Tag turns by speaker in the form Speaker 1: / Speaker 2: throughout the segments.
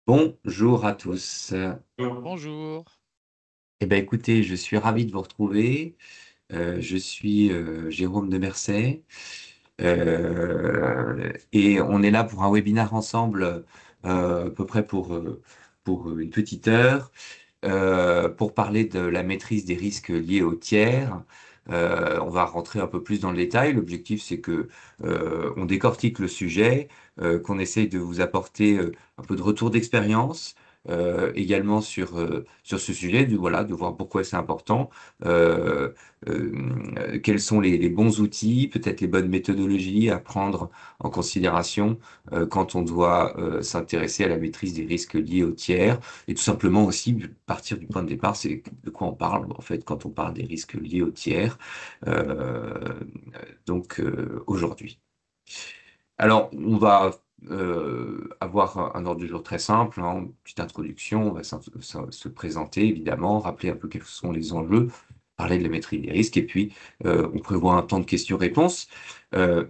Speaker 1: Bonjour à tous.
Speaker 2: Bonjour.
Speaker 1: Écoutez, je suis ravi de vous retrouver. Je suis Jérôme de Merset et on est là pour un webinaire ensemble à peu près pour une petite heure pour parler de la maîtrise des risques liés aux tiers. On va rentrer un peu plus dans le détail. L'objectif, c'est que on décortique le sujet, qu'on essaye de vous apporter un peu de retour d'expérience. Également sur ce sujet, de voir pourquoi c'est important, euh, quels sont les bons outils, peut-être les bonnes méthodologies à prendre en considération quand on doit s'intéresser à la maîtrise des risques liés aux tiers. Et tout simplement aussi partir du point de départ, c'est de quoi on parle en fait quand on parle des risques liés aux tiers. Euh, aujourd'hui. Alors, on va avoir un ordre du jour très simple, hein, une petite introduction, on va se présenter évidemment, rappeler un peu quels sont les enjeux, parler de la maîtrise des risques, et puis on prévoit un temps de questions-réponses.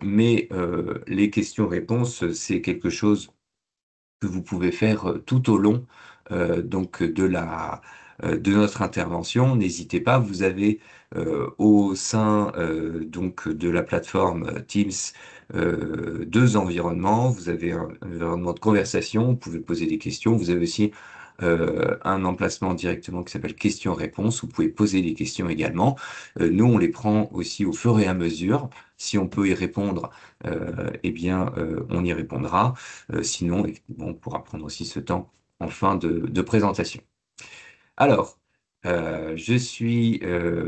Speaker 1: Mais les questions-réponses, c'est quelque chose que vous pouvez faire tout au long de notre intervention. N'hésitez pas, vous avez au sein de la plateforme Teams deux environnements. Vous avez un environnement de conversation, vous pouvez poser des questions. Vous avez aussi un emplacement directement qui s'appelle questions-réponses. Vous pouvez poser des questions également. Nous, on les prend aussi au fur et à mesure. Si on peut y répondre, on y répondra. Sinon, on pourra prendre aussi ce temps en fin de présentation. Alors, je suis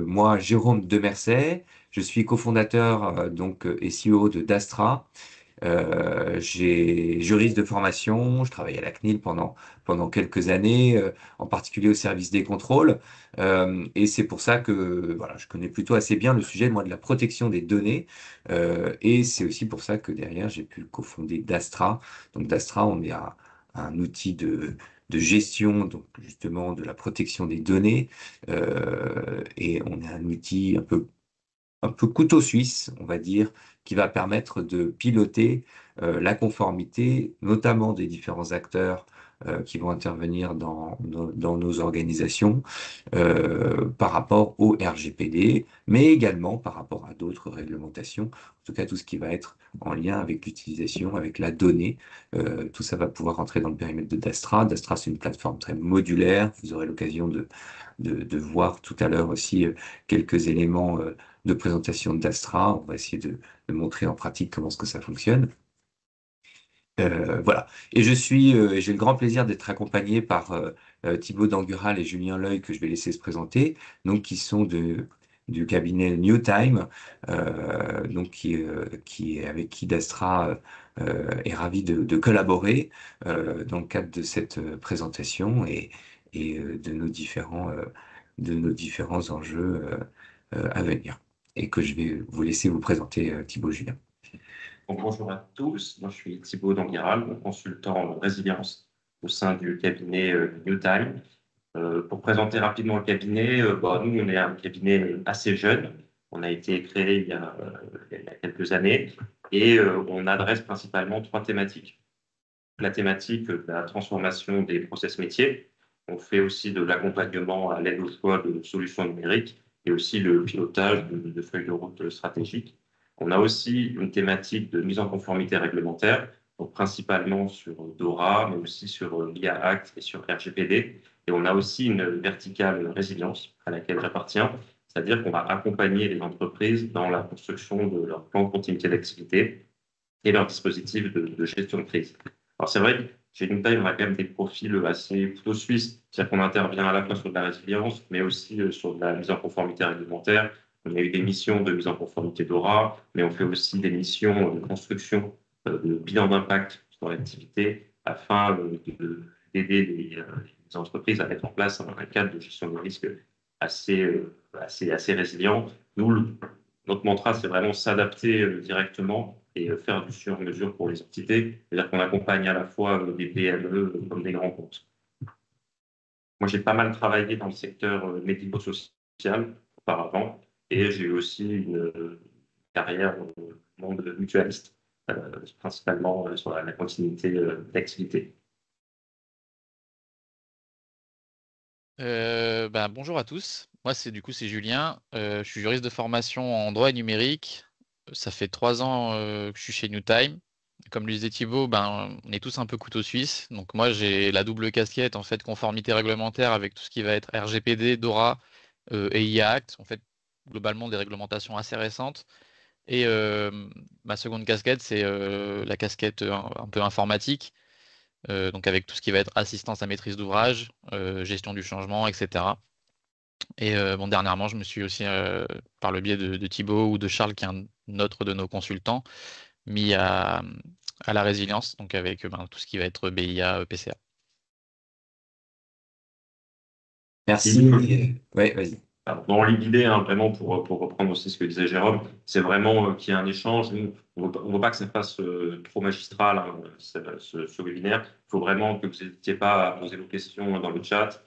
Speaker 1: moi Jérôme Demerset, je suis cofondateur et CEO de Dastra. J'ai juriste de formation, je travaille à la CNIL pendant quelques années, en particulier au service des contrôles. Et c'est pour ça que voilà, je connais plutôt assez bien le sujet moi de la protection des données. Et c'est aussi pour ça que derrière j'ai pu cofonder Dastra. Donc Dastra, on est un outil de gestion donc justement de la protection des données. Et on est un outil un peu couteau suisse, on va dire, qui va permettre de piloter la conformité, notamment des différents acteurs qui vont intervenir dans nos organisations par rapport au RGPD, mais également par rapport à d'autres réglementations, en tout cas tout ce qui va être en lien avec l'utilisation, avec la donnée. Tout ça va pouvoir entrer dans le périmètre de Dastra. Dastra, c'est une plateforme très modulaire. Vous aurez l'occasion de voir tout à l'heure aussi quelques éléments de présentation d'Astra. On va essayer de montrer en pratique comment est-ce que ça fonctionne. Voilà. Et j'ai le grand plaisir d'être accompagné par Thibaut Dangural et Julien L'Oeil, que je vais laisser se présenter, donc qui sont du cabinet New Time, qui est avec qui Dastra est ravi de collaborer dans le cadre de cette présentation et de nos différents enjeux à venir. Et que je vais vous laisser vous présenter, Thibaut Julien.
Speaker 3: Donc, bonjour à tous, moi je suis Thibaut Danguéral, consultant en résilience au sein du cabinet New Time. Pour présenter rapidement le cabinet, nous on est un cabinet assez jeune, on a été créé il y a quelques années et on adresse principalement trois thématiques. La thématique de la transformation des process métiers, on fait aussi de l'accompagnement à l'aide au choix de solutions numériques et aussi le pilotage de feuilles de route stratégiques. On a aussi une thématique de mise en conformité réglementaire, donc principalement sur DORA, mais aussi sur l'IA Act et sur RGPD. Et on a aussi une verticale résilience à laquelle j'appartiens, c'est-à-dire qu'on va accompagner les entreprises dans la construction de leur plan de continuité d'activité et leur dispositif de gestion de crise. Alors c'est vrai que chez une taille, on a quand même des profils assez plutôt suisses, c'est-à-dire qu'on intervient à la fois sur de la résilience, mais aussi sur de la mise en conformité réglementaire. On a eu des missions de mise en conformité DORA, mais on fait aussi des missions de construction de bilan d'impact sur l'activité afin d'aider les entreprises à mettre en place un cadre de gestion des risques assez résilient. Notre mantra, c'est vraiment s'adapter directement et faire du sur-mesure pour les entités. C'est-à-dire qu'on accompagne à la fois des PME comme des grands comptes. Moi, j'ai pas mal travaillé dans le secteur médico-social auparavant et j'ai eu aussi une carrière dans le monde mutualiste, principalement sur la continuité d'activité.
Speaker 2: Bonjour à tous. Moi, c'est Julien. Je suis juriste de formation en droit et numérique. Ça fait 3 ans que je suis chez Newtime. Comme le disait Thibaut, on est tous un peu couteau suisse. Donc moi, j'ai la double casquette en fait conformité réglementaire avec tout ce qui va être RGPD, DORA et IA Act. En fait, globalement des réglementations assez récentes. Et ma seconde casquette, c'est la casquette un peu informatique. Donc avec tout ce qui va être assistance à maîtrise d'ouvrage, gestion du changement, etc. Et dernièrement, je me suis aussi, par le biais de Thibaut ou de Charles, qui est un autre de nos consultants, mis à la résilience, donc avec tout ce qui va être BIA, PCA.
Speaker 1: Merci. Ouais, vas-y.
Speaker 3: Alors, dans l'idée, hein, vraiment, pour reprendre aussi ce que disait Jérôme, c'est vraiment qu'il y ait un échange. Nous, on ne veut pas que ça fasse trop magistral, hein, ce webinaire. Il faut vraiment que vous n'hésitiez pas à poser vos questions dans le chat,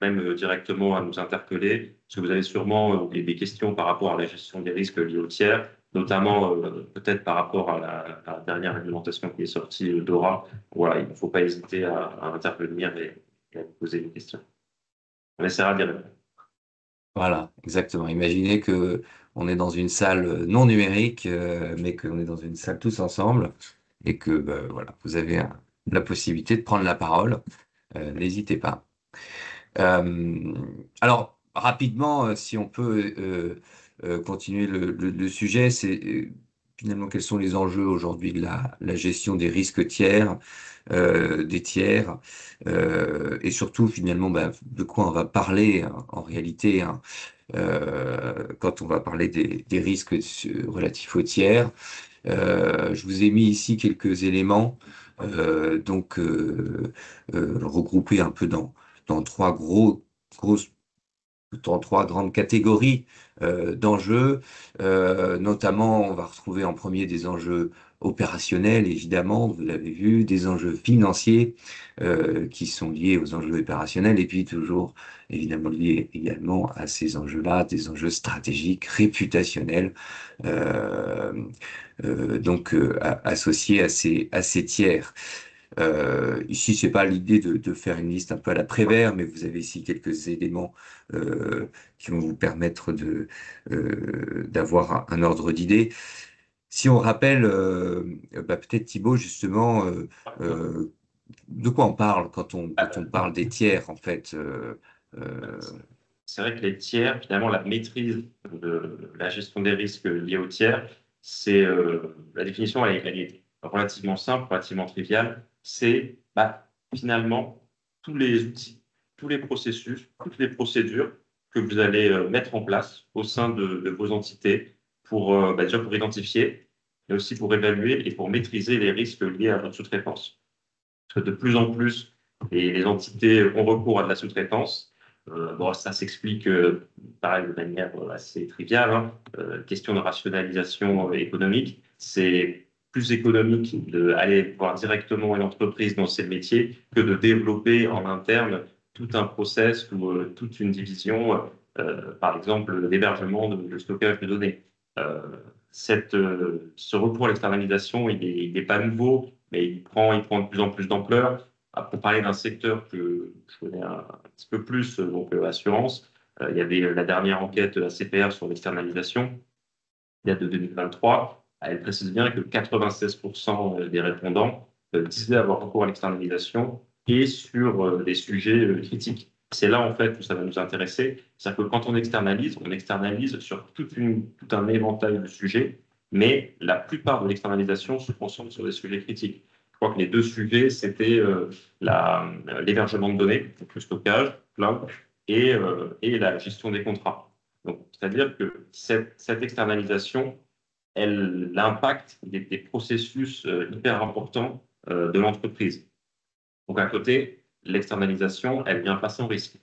Speaker 3: même directement à nous interpeller, parce que vous avez sûrement des questions par rapport à la gestion des risques liés aux tiers, notamment peut-être par rapport à la dernière réglementation qui est sortie d'Ora. Voilà, il ne faut pas hésiter à intervenir et à vous poser des questions. On essaiera d'y répondre.
Speaker 1: Voilà, exactement. Imaginez que on est dans une salle non numérique, mais qu'on est dans une salle tous ensemble et que voilà, vous avez la possibilité de prendre la parole. N'hésitez pas. Euh, alors, rapidement, si on peut continuer le sujet, c'est finalement quels sont les enjeux aujourd'hui de la gestion des risques tiers, des tiers, et surtout finalement de quoi on va parler hein, en réalité hein, quand on va parler des risques relatifs aux tiers. Je vous ai mis ici quelques éléments, regroupés un peu dans grosses dans trois grandes catégories d'enjeux. Notamment, on va retrouver en premier des enjeux opérationnels, évidemment, vous l'avez vu, des enjeux financiers qui sont liés aux enjeux opérationnels, et puis toujours, évidemment, liés également à ces enjeux-là, des enjeux stratégiques, réputationnels, euh, associés à ces tiers. Ici, c'est pas l'idée de faire une liste un peu à la Prévert, mais vous avez ici quelques éléments qui vont vous permettre d'avoir un ordre d'idée. Si on rappelle, peut-être Thibaut, justement, euh, de quoi on parle quand on parle des tiers, en fait. Euh,
Speaker 3: C'est vrai que les tiers, finalement, la maîtrise de la gestion des risques liés aux tiers, c'est la définition, elle est relativement simple, relativement triviale. C'est finalement tous les outils, tous les processus, toutes les procédures que vous allez mettre en place au sein de vos entités pour déjà pour identifier, mais aussi pour évaluer et pour maîtriser les risques liés à votre sous-traitance. Parce que de plus en plus, les entités ont recours à de la sous-traitance. Bon, ça s'explique, pareil, de manière assez triviale. Hein. Question de rationalisation économique. C'est plus économique d'aller voir directement une entreprise dans ses métiers que de développer en interne tout un process ou toute une division, par exemple l'hébergement de stockage de données. Euh, ce recours à l'externalisation, il n'est pas nouveau, mais il prend de plus en plus d'ampleur. Pour parler d'un secteur que je connais un petit peu plus, donc assurance, il y avait la dernière enquête de la CPR sur l'externalisation, qui date de 2023. Elle précise bien que 96% des répondants disaient avoir recours à l'externalisation et sur des sujets critiques. C'est là, en fait, où ça va nous intéresser. C'est-à-dire que quand on externalise sur tout un éventail de sujets, mais la plupart de l'externalisation se concentre sur des sujets critiques. Je crois que les deux sujets, c'était l'hébergement de données, donc le stockage, cloud, et la gestion des contrats. Donc, c'est-à-dire que cette externalisation, elle impacte des processus hyper importants de l'entreprise. Donc, à côté, l'externalisation, elle vient pas sans risque.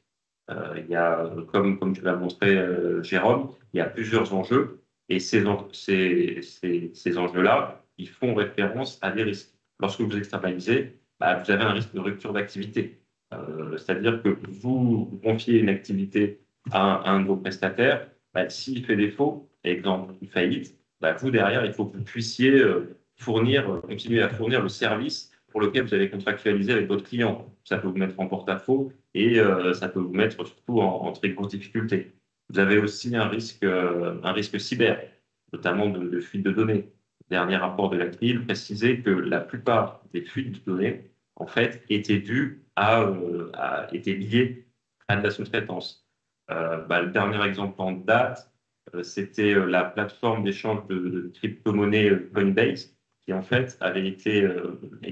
Speaker 3: Il y a, comme tu l'as montré, Jérôme, il y a plusieurs enjeux et ces enjeux-là, ils font référence à des risques. Lorsque vous externalisez, vous avez un risque de rupture d'activité. C'est-à-dire que vous confiez une activité à un de vos prestataires, s'il fait défaut, exemple, une faillite, vous derrière, il faut que vous puissiez continuer à fournir le service pour lequel vous avez contractualisé avec votre client. Ça peut vous mettre en porte-à-faux et ça peut vous mettre surtout en très grosse difficulté. Vous avez aussi un risque cyber, notamment de fuite de données. Le dernier rapport de la CNIL précisait que la plupart des fuites de données, en fait, étaient dues étaient liées à de la sous-traitance. Le dernier exemple en date, c'était la plateforme d'échange de crypto-monnaies Coinbase, qui en fait avait été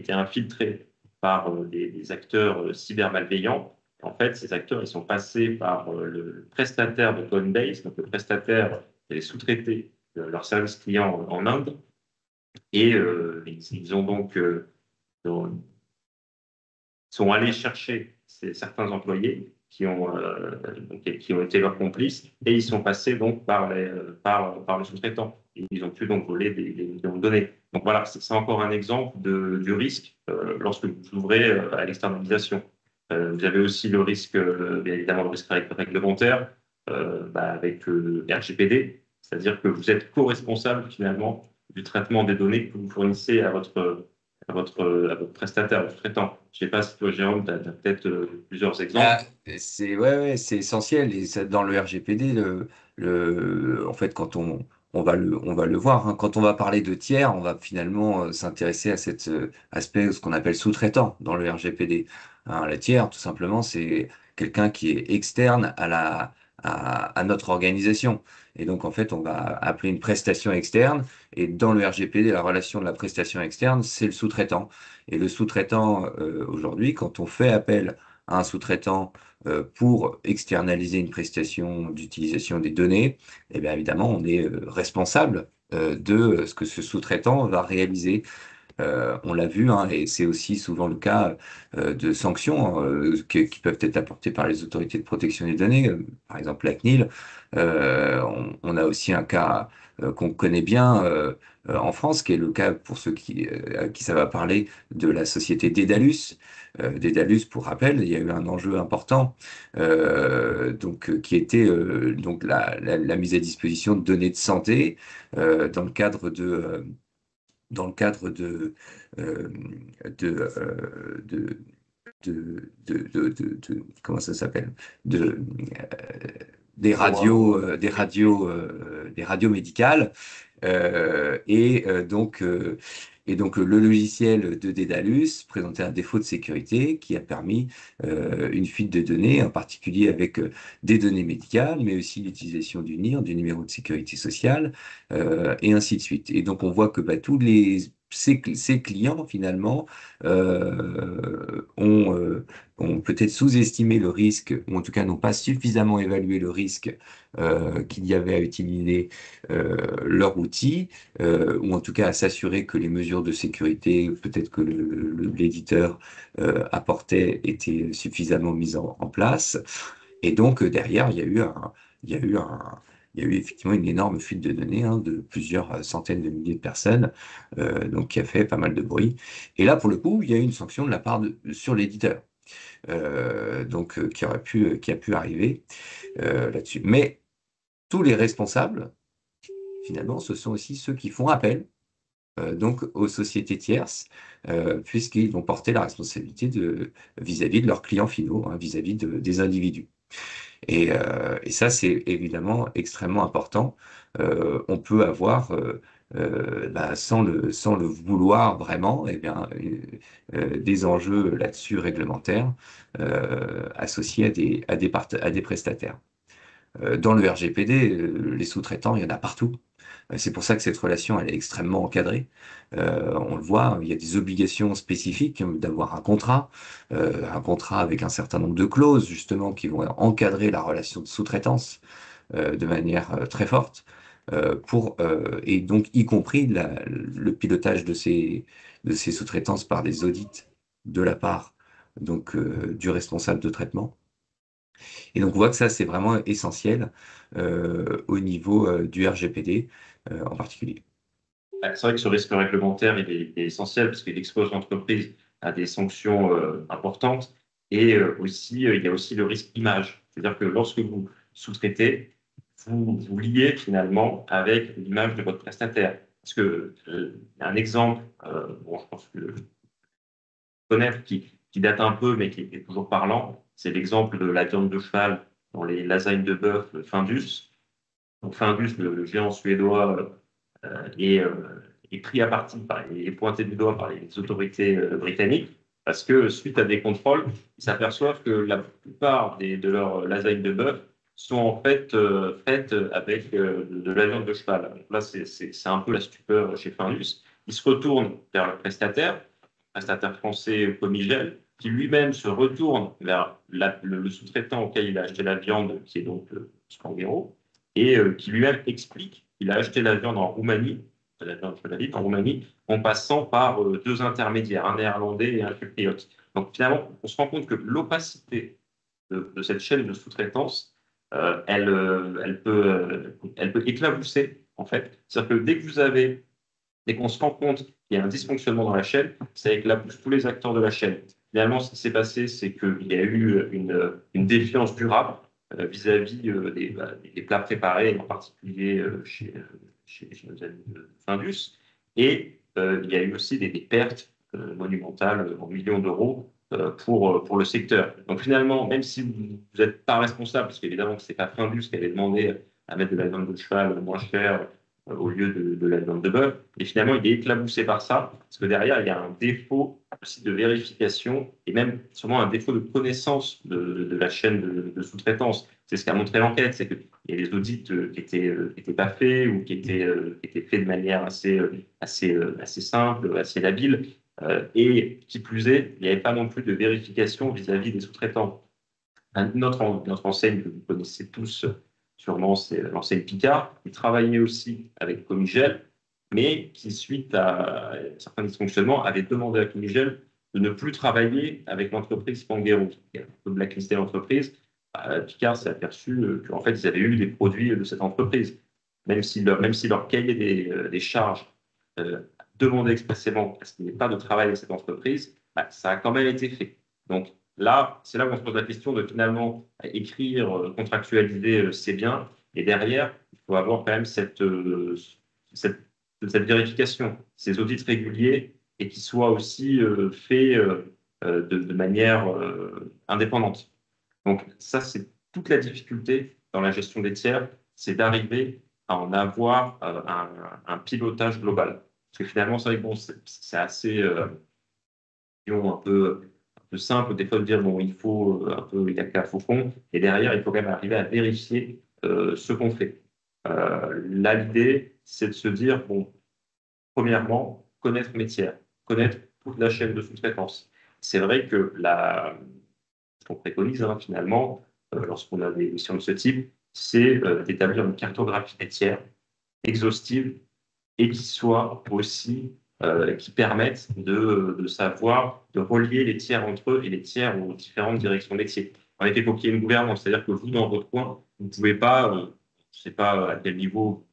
Speaker 3: infiltrée par des acteurs cybermalveillants. En fait, ces acteurs, ils sont passés par le prestataire de Coinbase, donc le prestataire qui allait sous-traiter leur service client en Inde, et ils ont donc sont allés chercher certains employés qui ont été leurs complices et ils sont passés donc par le sous-traitant. Ils ont pu donc voler des millions de données. Donc voilà, c'est encore un exemple du risque lorsque vous ouvrez à l'externalisation. Vous avez aussi le risque, bien évidemment, le risque réglementaire avec RGPD, c'est-à-dire que vous êtes co-responsable finalement du traitement des données que vous fournissez à votre prestataire, à votre traitant. Je ne sais pas si toi, Jérôme, tu as peut-être plusieurs exemples.
Speaker 1: Ah, ouais, c'est essentiel. Et ça, dans le RGPD, en fait, quand on va le voir, hein, quand on va parler de tiers, on va finalement s'intéresser à cet aspect, ce qu'on appelle sous-traitant dans le RGPD. Hein, le tiers, tout simplement, c'est quelqu'un qui est externe à notre organisation. Et donc, en fait, on va appeler une prestation externe. Et dans le RGPD, la relation de la prestation externe, c'est le sous-traitant. Et le sous-traitant, aujourd'hui, quand on fait appel à un sous-traitant pour externaliser une prestation d'utilisation des données, et bien évidemment, on est responsable de ce que ce sous-traitant va réaliser. On l'a vu, hein, et c'est aussi souvent le cas de sanctions qui peuvent être apportées par les autorités de protection des données, par exemple la CNIL. On a aussi un cas qu'on connaît bien en France, qui est le cas pour ceux à qui ça va parler de la société Dédalus. Dédalus, pour rappel, il y a eu un enjeu important, qui était donc la mise à disposition de données de santé dans le cadre dans le cadre euh, de, de, comment ça s'appelle? De, des radios médicales. Euh, et, euh, donc, euh, le logiciel de Daedalus présentait un défaut de sécurité qui a permis une fuite de données, en particulier avec des données médicales, mais aussi l'utilisation du NIR, du numéro de sécurité sociale, et ainsi de suite. Et donc on voit que ces clients, finalement, ont peut-être sous-estimé le risque, ou en tout cas n'ont pas suffisamment évalué le risque qu'il y avait à utiliser leur outil, ou en tout cas à s'assurer que les mesures de sécurité, peut-être que l'éditeur apportait, étaient suffisamment mises en place. Et donc derrière, il y a eu il y a eu effectivement une énorme fuite de données, hein, de plusieurs centaines de milliers de personnes, donc qui a fait pas mal de bruit. Et là, pour le coup, il y a eu une sanction de la part sur l'éditeur, qui a pu arriver là-dessus. Mais tous les responsables, finalement, ce sont aussi ceux qui font appel donc aux sociétés tierces, puisqu'ils vont porter la responsabilité vis-à-vis de leurs clients finaux, hein, vis-à-vis des individus. Et ça, c'est évidemment extrêmement important. On peut avoir, sans le vouloir vraiment, eh bien, des enjeux là-dessus réglementaires associés à des prestataires. Dans le RGPD, les sous-traitants, il y en a partout. C'est pour ça que cette relation, elle est extrêmement encadrée. On le voit, il y a des obligations spécifiques d'avoir un contrat avec un certain nombre de clauses, justement, qui vont encadrer la relation de sous-traitance de manière très forte, et donc y compris le pilotage de ces sous-traitances par des audits de la part donc, du responsable de traitement. Et donc on voit que ça, c'est vraiment essentiel au niveau du RGPD en particulier.
Speaker 3: C'est vrai que ce risque réglementaire, il est essentiel parce qu'il expose l'entreprise à des sanctions importantes et il y a aussi le risque image. C'est-à-dire que lorsque vous sous-traitez, vous liez finalement avec l'image de votre prestataire. Parce que, un exemple, bon, je pense que connaître, qui date un peu, mais qui est toujours parlant. C'est l'exemple de la viande de cheval dans les lasagnes de bœuf Findus. Donc Findus, le géant suédois, est pris à partie, est pointé du doigt par les autorités britanniques, parce que suite à des contrôles, ils s'aperçoivent que la plupart de leurs lasagnes de bœuf sont en fait faites avec de la viande de cheval. Donc là, c'est un peu la stupeur chez Findus. Ils se retournent vers le prestataire français Comigel, qui lui-même se retourne vers le sous-traitant auquel il a acheté la viande, qui est donc Spanghero, et qui lui-même explique qu'il a acheté la viande en Roumanie, la viande en Roumanie, en passant par deux intermédiaires, un néerlandais et un chypriote. Donc finalement, on se rend compte que l'opacité de cette chaîne de sous-traitance, elle peut éclabousser, en fait. C'est-à-dire que dès qu'on se rend compte qu'il y a un dysfonctionnement dans la chaîne, ça éclabousse tous les acteurs de la chaîne. Finalement, ce qui s'est passé, c'est qu'il y a eu une défiance durable vis-à-vis des plats préparés, en particulier chez nos amis de Findus. Et il y a eu aussi des pertes monumentales en millions d'euros pour le secteur. Donc finalement, même si vous n'êtes pas responsable, parce qu'évidemment ce n'est pas Findus qui avait demandé à mettre de la viande de cheval moins chère au lieu de la viande de bœuf, et finalement il est éclaboussé par ça, parce que derrière il y a un défaut aussi de vérification et même sûrement un défaut de connaissance de la chaîne de sous-traitance. C'est ce qu'a montré l'enquête, c'est qu'il y a des audits qui étaient pas faits ou qui étaient faits de manière assez simple, assez labile. Et qui plus est, il n'y avait pas non plus de vérification vis-à-vis des sous-traitants. Notre enseigne que vous connaissez tous sûrement, c'est l'enseigne Picard, qui travaillait aussi avec Comigel, mais qui, suite à certains dysfonctionnements, avait demandé à Comigel de ne plus travailler avec l'entreprise Spanghero, qui a un peu blacklisté l'entreprise. Picard s'est aperçu qu'en fait, ils avaient eu des produits de cette entreprise. Même si leur cahier des charges demandait expressément à ce qu'il n'y ait pas de travail avec cette entreprise, ça a quand même été fait. Donc là, c'est là où on se pose la question de finalement écrire, contractualiser, c'est bien, et derrière, il faut avoir quand même cette vérification, ces audits réguliers, et qui soient aussi faits de manière indépendante. Donc ça, c'est toute la difficulté dans la gestion des tiers, c'est d'arriver à en avoir un pilotage global. Parce que finalement, c'est vrai que bon, c'est assez un peu simple, des fois de dire bon, il faut un peu il y a qu'à faucon, et derrière, il faut quand même arriver à vérifier ce qu'on fait. Là, l'idée, c'est de se dire bon, premièrement, connaître mes tiers, connaître toute la chaîne de sous-traitance. C'est vrai que ce qu'on préconise finalement, lorsqu'on a des missions de ce type, c'est d'établir une cartographie des tiers exhaustive et qui soit aussi qui permettent de savoir, de relier les tiers entre eux et les tiers aux différentes directions métiers. En effet, il faut qu'il y ait une gouvernance, c'est-à-dire que vous, dans votre coin, vous ne pouvez pas, je ne sais pas à quel niveau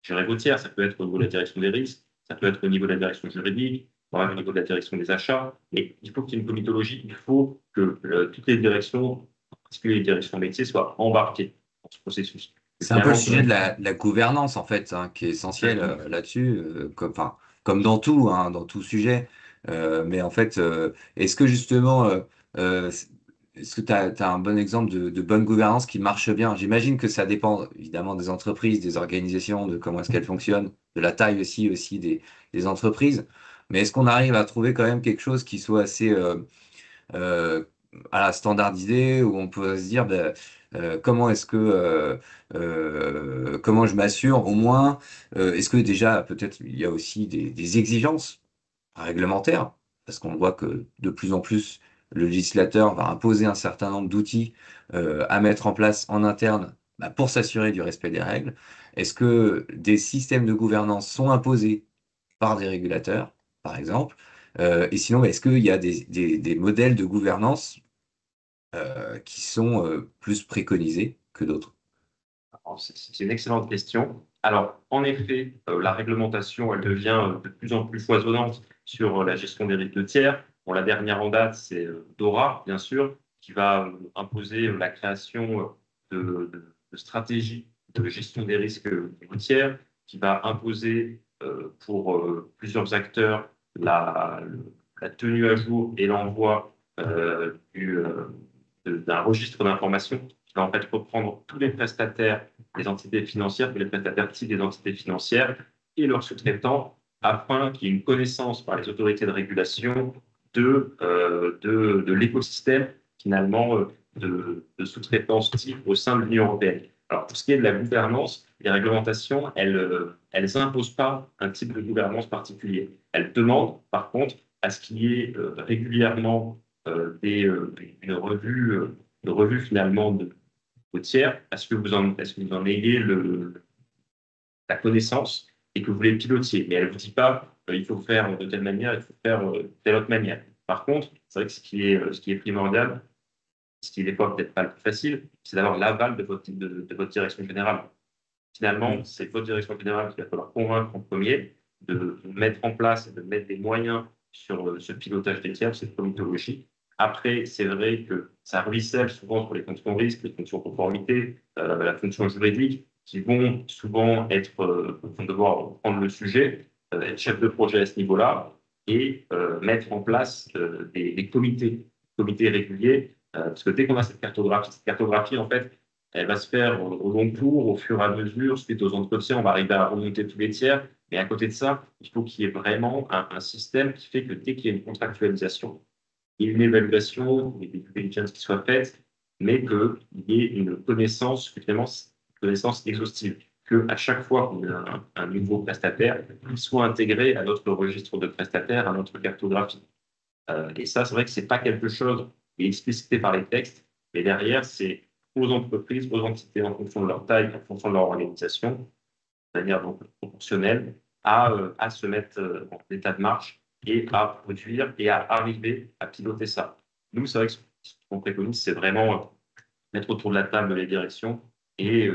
Speaker 3: gérer vos tiers, ça peut être au niveau de la direction des risques, ça peut être au niveau de la direction juridique, au niveau de la direction des achats, mais il faut qu'il y ait une comitologie, il faut que toutes les directions, en particulier les directions métiers, soient embarquées dans ce processus. Et
Speaker 1: C'est un peu le
Speaker 3: finalement,
Speaker 1: sujet de la gouvernance, en fait, hein, qui est essentiel là-dessus, comme dans tout, hein, dans tout sujet. Mais en fait, est-ce que justement, euh, est-ce que tu as un bon exemple de bonne gouvernance qui marche bien? J'imagine que ça dépend évidemment des entreprises, des organisations, de comment est-ce qu'elles fonctionnent, de la taille aussi des entreprises. Mais est-ce qu'on arrive à trouver quand même quelque chose qui soit assez euh, à la standardisée, où on peut se dire ben, comment est-ce que comment je m'assure au moins est-ce que déjà peut-être il y a aussi des exigences réglementaires parce qu'on voit que de plus en plus le législateur va imposer un certain nombre d'outils à mettre en place en interne bah, pour s'assurer du respect des règles. Est-ce que des systèmes de gouvernance sont imposés par des régulateurs, par exemple? Et sinon, bah, est-ce qu'il y a des modèles de gouvernance qui sont plus préconisés que d'autres?
Speaker 3: C'est une excellente question. Alors, en effet, la réglementation, elle devient de plus en plus foisonnante sur la gestion des risques de tiers. Bon, la dernière en date, c'est DORA, bien sûr, qui va imposer la création de stratégies de gestion des risques routières, qui va imposer pour plusieurs acteurs la tenue à jour et l'envoi d'un registre d'informations qui va en fait reprendre tous les prestataires des entités financières, tous les prestataires types des entités financières et leurs sous-traitants afin qu'il y ait une connaissance par les autorités de régulation de l'écosystème finalement de sous-traitance type au sein de l'Union européenne. Alors, pour ce qui est de la gouvernance, les réglementations, elles imposent pas un type de gouvernance particulier. Elles demandent, par contre, à ce qu'il y ait régulièrement une revue finalement au tiers, à ce que vous en ayez la connaissance et que vous les pilotiez. Mais elle ne vous dit pas il faut faire de telle manière, il faut faire de telle autre manière. Par contre, c'est vrai que ce qui est primordial, ce qui est des fois peut-être pas le plus facile, c'est d'avoir l'aval de votre direction générale. Finalement, c'est votre direction générale qu'il va falloir convaincre en premier de mettre en place et de mettre des moyens sur ce pilotage des tiers, cette comitologie. Après, c'est vrai que ça ruisselle souvent sur les fonctions risques, les fonctions conformité, la fonction juridique, qui vont souvent vont devoir prendre le sujet, être chef de projet à ce niveau-là et mettre en place des comités réguliers. Parce que dès qu'on a cette cartographie, en fait, elle va se faire au long cours, au fur et à mesure, suite aux entretiens, on va arriver à remonter tous les tiers. Mais à côté de ça, il faut qu'il y ait vraiment un système qui fait que dès qu'il y a une contractualisation, il y ait une évaluation, des due diligence qui soit faite, mais qu'il y ait une connaissance, finalement, connaissance exhaustive. Qu'à chaque fois qu'on a un nouveau prestataire, il soit intégré à notre registre de prestataires, à notre cartographie. Et ça, c'est vrai que ce n'est pas quelque chose qui est explicité par les textes, mais derrière, c'est aux entreprises, aux entités, en fonction de leur taille, en fonction de leur organisation, de manière donc proportionnelle, à se mettre en état de marche et à produire et à arriver à piloter ça. Nous, c'est vrai que ce qu'on préconise, c'est vraiment mettre autour de la table les directions et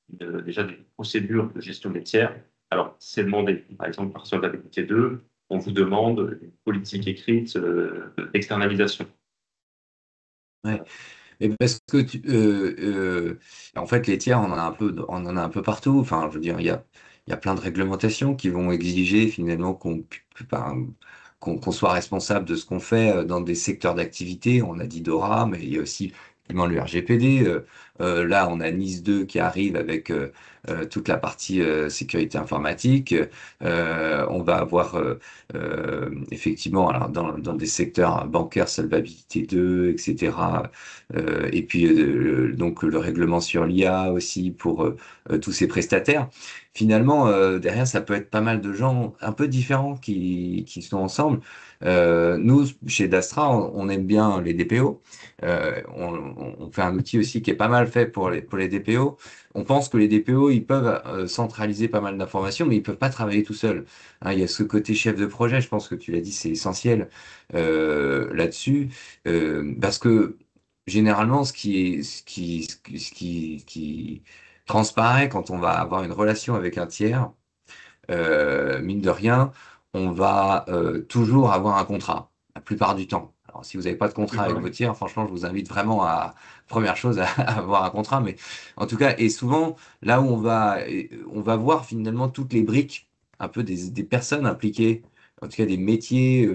Speaker 3: déjà des procédures de gestion des tiers. Alors, c'est demandé, par exemple, par solvabilité 2, on vous demande une politique écrite d'externalisation.
Speaker 1: Ouais. Et parce que en fait, les tiers, on en a un peu partout. Enfin, je veux dire, il y a plein de réglementations qui vont exiger finalement qu'on soit responsable de ce qu'on fait dans des secteurs d'activité. On a dit DORA, mais il y a aussi effectivement le RGPD. Là, on a NIS 2 qui arrive avec toute la partie sécurité informatique. On va avoir effectivement, alors dans des secteurs bancaires, solvabilité 2, etc. Et puis donc le règlement sur l'IA aussi pour tous ces prestataires. Finalement, derrière, ça peut être pas mal de gens un peu différents qui sont ensemble. Nous, chez Dastra, on aime bien les DPO. On fait un outil aussi qui est pas mal fait pour les DPO. On pense que les DPO, ils peuvent centraliser pas mal d'informations, mais ils peuvent pas travailler tout seuls. Hein, il y a ce côté chef de projet, je pense que tu l'as dit, c'est essentiel là-dessus, parce que généralement, ce qui transparaît quand on va avoir une relation avec un tiers, mine de rien, on va toujours avoir un contrat, la plupart du temps. Alors, si vous n'avez pas de contrat avec vos tiers, franchement, je vous invite vraiment première chose, à avoir un contrat. Mais en tout cas, et souvent, là où on va voir finalement toutes les briques, un peu des personnes impliquées, en tout cas des métiers,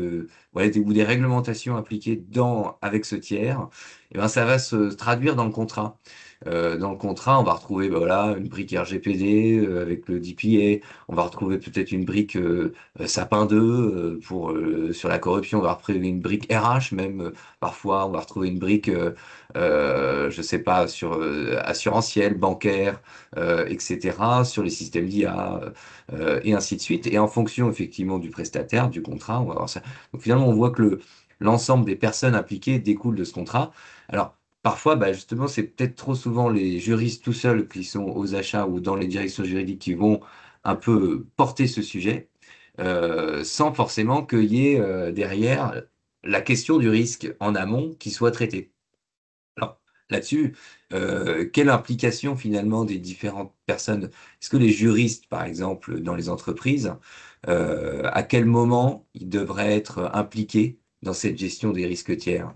Speaker 1: voilà, ou des réglementations appliquées avec ce tiers, et ben, ça va se traduire dans le contrat. Dans le contrat, on va retrouver ben voilà, une brique RGPD avec le DPA, on va retrouver peut-être une brique Sapin 2 sur la corruption, on va retrouver une brique RH même, parfois, on va retrouver une brique, je sais pas, sur assurantiel, bancaire, etc., sur les systèmes d'IA, et ainsi de suite. Et en fonction effectivement du prestataire, du contrat, on va voir ça. Donc finalement, on voit que l'ensemble des personnes impliquées découle de ce contrat. Alors, parfois, bah, justement, c'est peut-être trop souvent les juristes tout seuls qui sont aux achats ou dans les directions juridiques qui vont un peu porter ce sujet, sans forcément qu'il y ait derrière la question du risque en amont qui soit traitée. Alors, là-dessus, quelle implication finalement des différentes personnes? Est-ce que les juristes, par exemple, dans les entreprises, à quel moment ils devraient être impliqués dans cette gestion des risques tiers?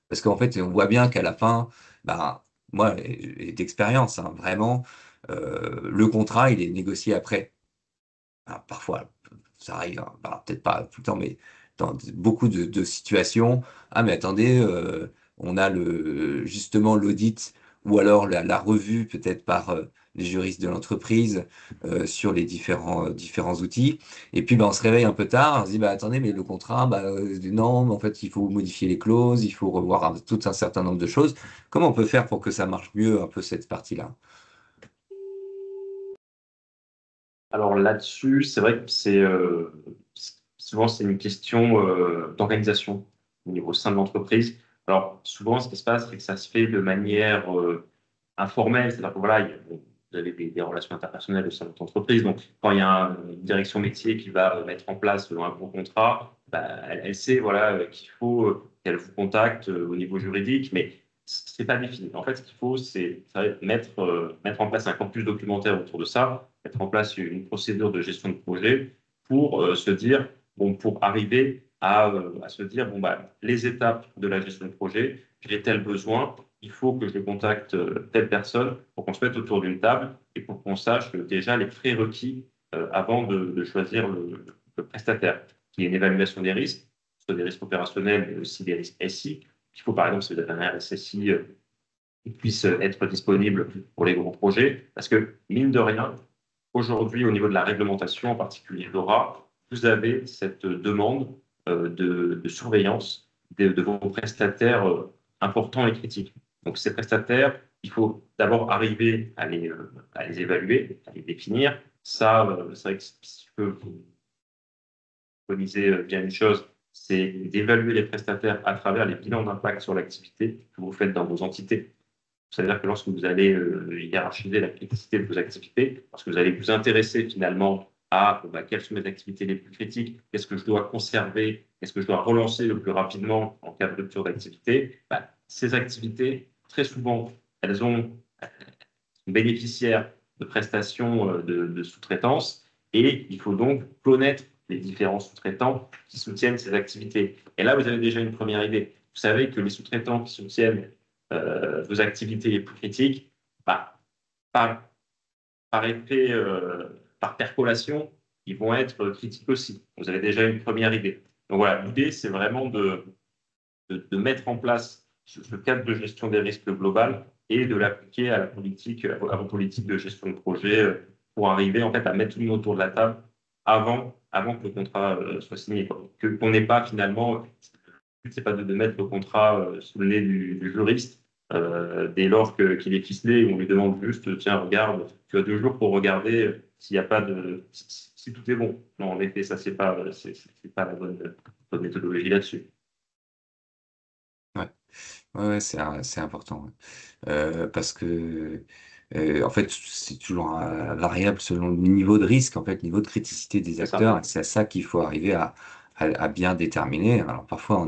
Speaker 1: Parce qu'en fait, on voit bien qu'à la fin, bah, moi, et d'expérience, hein, vraiment, le contrat, il est négocié après. Alors, parfois, ça arrive, hein, bah, peut-être pas tout le temps, mais dans beaucoup de situations. Ah, mais attendez, on a justement l'audit ou alors la revue peut-être par les juristes de l'entreprise sur les différents outils. Et puis, bah, on se réveille un peu tard, on se dit, bah, attendez, mais le contrat, bah, non, mais en fait, il faut modifier les clauses, il faut revoir tout un certain nombre de choses. Comment on peut faire pour que ça marche mieux, un peu cette partie-là?
Speaker 3: Alors là-dessus, c'est vrai que souvent c'est une question d'organisation au sein de l'entreprise. Alors souvent, ce qui se passe, c'est que ça se fait de manière informelle, c'est-à-dire que voilà, bon, vous avez des relations interpersonnelles au sein de votre entreprise. Donc, quand il y a une direction métier qui va mettre en place un bon contrat, bah, elle sait voilà qu'il faut qu'elle vous contacte au niveau juridique, mais c'est pas défini. En fait, ce qu'il faut, c'est mettre en place un campus documentaire autour de ça, mettre en place une procédure de gestion de projet pour se dire, bon, pour arriver à se dire, bon, bah, les étapes de la gestion de projet, j'ai tel besoin, il faut que je contacte telle personne pour qu'on se mette autour d'une table et pour qu'on sache déjà les prérequis avant de choisir le prestataire, qui est une évaluation des risques, soit des risques opérationnels, mais aussi des risques SI. Il faut par exemple, si vous avez un RSSI qui puisse être disponible pour les gros projets, parce que mine de rien, aujourd'hui, au niveau de la réglementation, en particulier l'ORA, vous avez cette demande de surveillance de vos prestataires importants et critiques. Donc, ces prestataires, il faut d'abord arriver à les évaluer, à les définir. Ça, c'est vrai que si je peux vous préconiser bien une chose, c'est d'évaluer les prestataires à travers les bilans d'impact sur l'activité que vous faites dans vos entités. C'est-à-dire que lorsque vous allez hiérarchiser la criticité de vos activités, parce que vous allez vous intéresser finalement à quelles sont mes activités les plus critiques, qu'est-ce que je dois conserver, qu'est-ce que je dois relancer le plus rapidement en cas de rupture d'activité, ces activités, très souvent, elles ont bénéficiaires de prestations de sous-traitance et il faut donc connaître les différents sous-traitants qui soutiennent ces activités. Et là, vous avez déjà une première idée. Vous savez que les sous-traitants qui soutiennent vos activités les plus critiques, bah, par, par effet, par percolation, ils vont être critiques aussi. Vous avez déjà une première idée. Donc voilà, l'idée, c'est vraiment de mettre en place ce cadre de gestion des risques global et de l'appliquer à vos politiques de gestion de projet pour arriver en fait à mettre tout le monde autour de la table avant que le contrat soit signé. Qu'on n'ait pas finalement, le but c'est pas de mettre le contrat sous le nez du juriste dès lors qu'il est ficelé, on lui demande juste, tiens, regarde, tu as 2 jours pour regarder s'il n'y a pas si tout est bon. Non, en effet, ça c'est pas la bonne méthodologie là-dessus.
Speaker 1: Ouais, ouais, ouais, c'est important. Ouais. Parce que, en fait, c'est toujours variable selon le niveau de risque, en fait, le niveau de criticité des
Speaker 3: C'est ça.
Speaker 1: acteurs, et c'est à ça qu'il faut arriver à bien déterminer. Alors, parfois,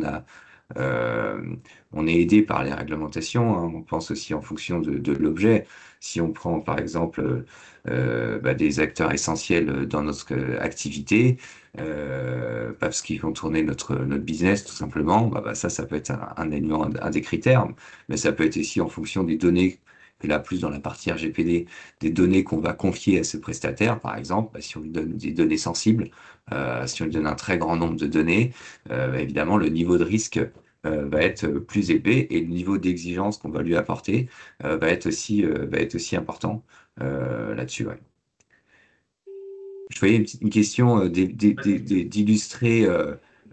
Speaker 1: euh, on est aidé par les réglementations, hein. On pense aussi en fonction de l'objet. Si on prend, par exemple, des acteurs essentiels dans notre activité, parce qu'ils font tourner notre business, tout simplement, ça peut être un élément, un des critères. Mais ça peut être aussi en fonction des données, et là plus dans la partie RGPD, des données qu'on va confier à ce prestataire, par exemple, si on lui donne des données sensibles, si on lui donne un très grand nombre de données, évidemment le niveau de risque va être plus élevé et le niveau d'exigence qu'on va lui apporter va être aussi important là-dessus. Ouais. Je voyais une question d'illustrer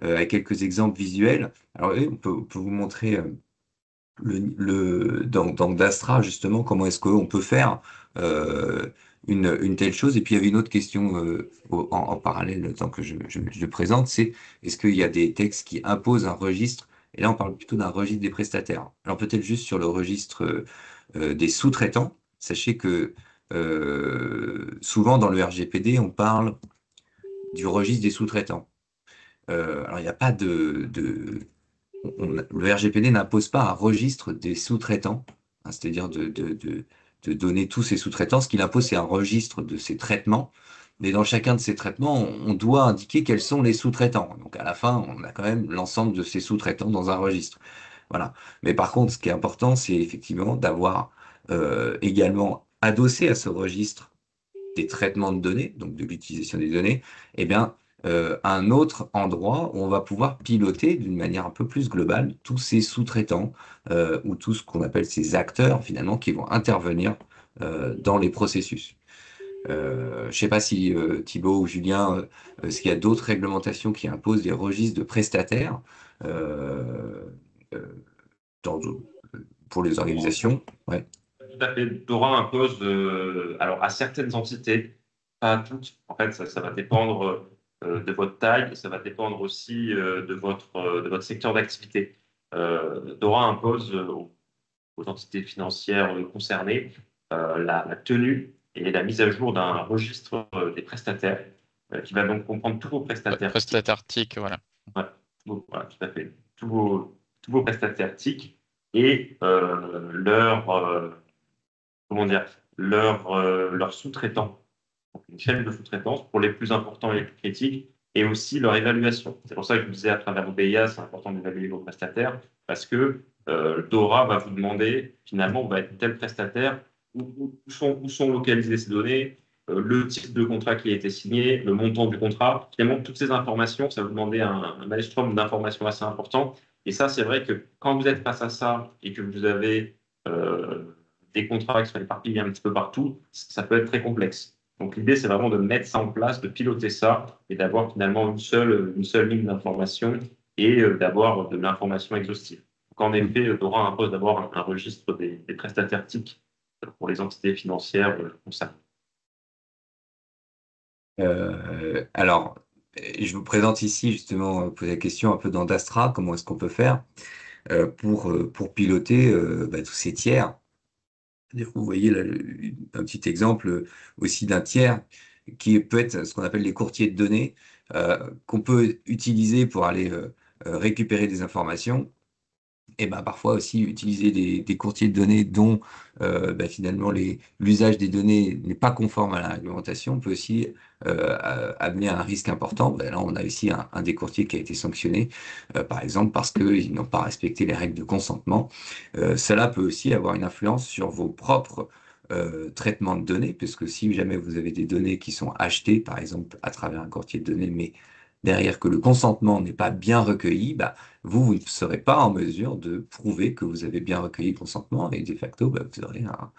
Speaker 1: avec quelques exemples visuels. Alors oui, on peut vous montrer dans d'Astra, justement, comment est-ce qu'on peut faire une telle chose. Et puis, il y avait une autre question en parallèle, le temps que je le présente, c'est est-ce qu'il y a des textes qui imposent un registre? Et là, on parle plutôt d'un registre des prestataires. Alors, peut-être juste sur le registre des sous-traitants. Sachez que souvent, dans le RGPD, on parle du registre des sous-traitants. Alors, il n'y a pas le RGPD n'impose pas un registre des sous-traitants, hein, c'est-à-dire de donner tous ces sous-traitants. Ce qu'il impose, c'est un registre de ces traitements. Mais dans chacun de ces traitements, on doit indiquer quels sont les sous-traitants. Donc à la fin, on a quand même l'ensemble de ces sous-traitants dans un registre. Voilà. Mais par contre, ce qui est important, c'est effectivement d'avoir également adossé à ce registre des traitements de données, donc de l'utilisation des données, eh bien, un autre endroit où on va pouvoir piloter d'une manière un peu plus globale tous ces sous-traitants ou tout ce qu'on appelle ces acteurs finalement qui vont intervenir dans les processus. Je ne sais pas si Thibaut ou Julien, est-ce qu'il y a d'autres réglementations qui imposent des registres de prestataires euh, euh, dans- pour les organisations? Ouais.
Speaker 3: Tout à fait. Dora impose alors à certaines entités, pas à toutes. En fait, ça va dépendre de votre taille et ça va dépendre aussi de votre secteur d'activité. Dora impose aux entités financières concernées la tenue et la mise à jour d'un registre des prestataires qui va donc comprendre tous vos prestataires TIC.
Speaker 2: Prestataire TIC, voilà.
Speaker 3: Ouais, voilà, tout à fait. Tous vos prestataires TIC et comment dire, leurs sous-traitants, donc une chaîne de sous-traitance pour les plus importants et les plus critiques, et aussi leur évaluation. C'est pour ça que je vous disais à travers OBIA, c'est important d'évaluer vos prestataires, parce que Dora va vous demander, finalement, on va être tel prestataire, où sont localisées ces données, le type de contrat qui a été signé, le montant du contrat. Finalement, toutes ces informations, ça va vous demander un maelstrom d'informations assez important. Et ça, c'est vrai que quand vous êtes face à ça et que vous avez euh, des contrats qui sont éparpillés un petit peu partout, ça peut être très complexe. Donc l'idée, c'est vraiment de mettre ça en place, de piloter ça et d'avoir finalement une seule ligne d'information et d'avoir de l'information exhaustive. Donc en effet, Dora impose d'avoir un registre des prestataires TIC pour les entités financières concernées.
Speaker 1: Alors, je vous présente ici justement, poser la question un peu dans Dastra, comment est-ce qu'on peut faire pour piloter tous ces tiers. C'est-à-dire que vous voyez là un petit exemple aussi d'un tiers qui peut être ce qu'on appelle les courtiers de données, qu'on peut utiliser pour aller récupérer des informations et ben, parfois aussi utiliser des courtiers de données dont finalement l'usage des données n'est pas conforme à la réglementation peut aussi amener à un risque important. Ben là, on a ici un des courtiers qui a été sanctionné, par exemple, parce qu'ils n'ont pas respecté les règles de consentement. Cela peut aussi avoir une influence sur vos propres traitements de données, puisque si jamais vous avez des données qui sont achetées, par exemple, à travers un courtier de données, mais derrière que le consentement n'est pas bien recueilli, bah, vous ne serez pas en mesure de prouver que vous avez bien recueilli le consentement et de facto, bah, vous aurez un-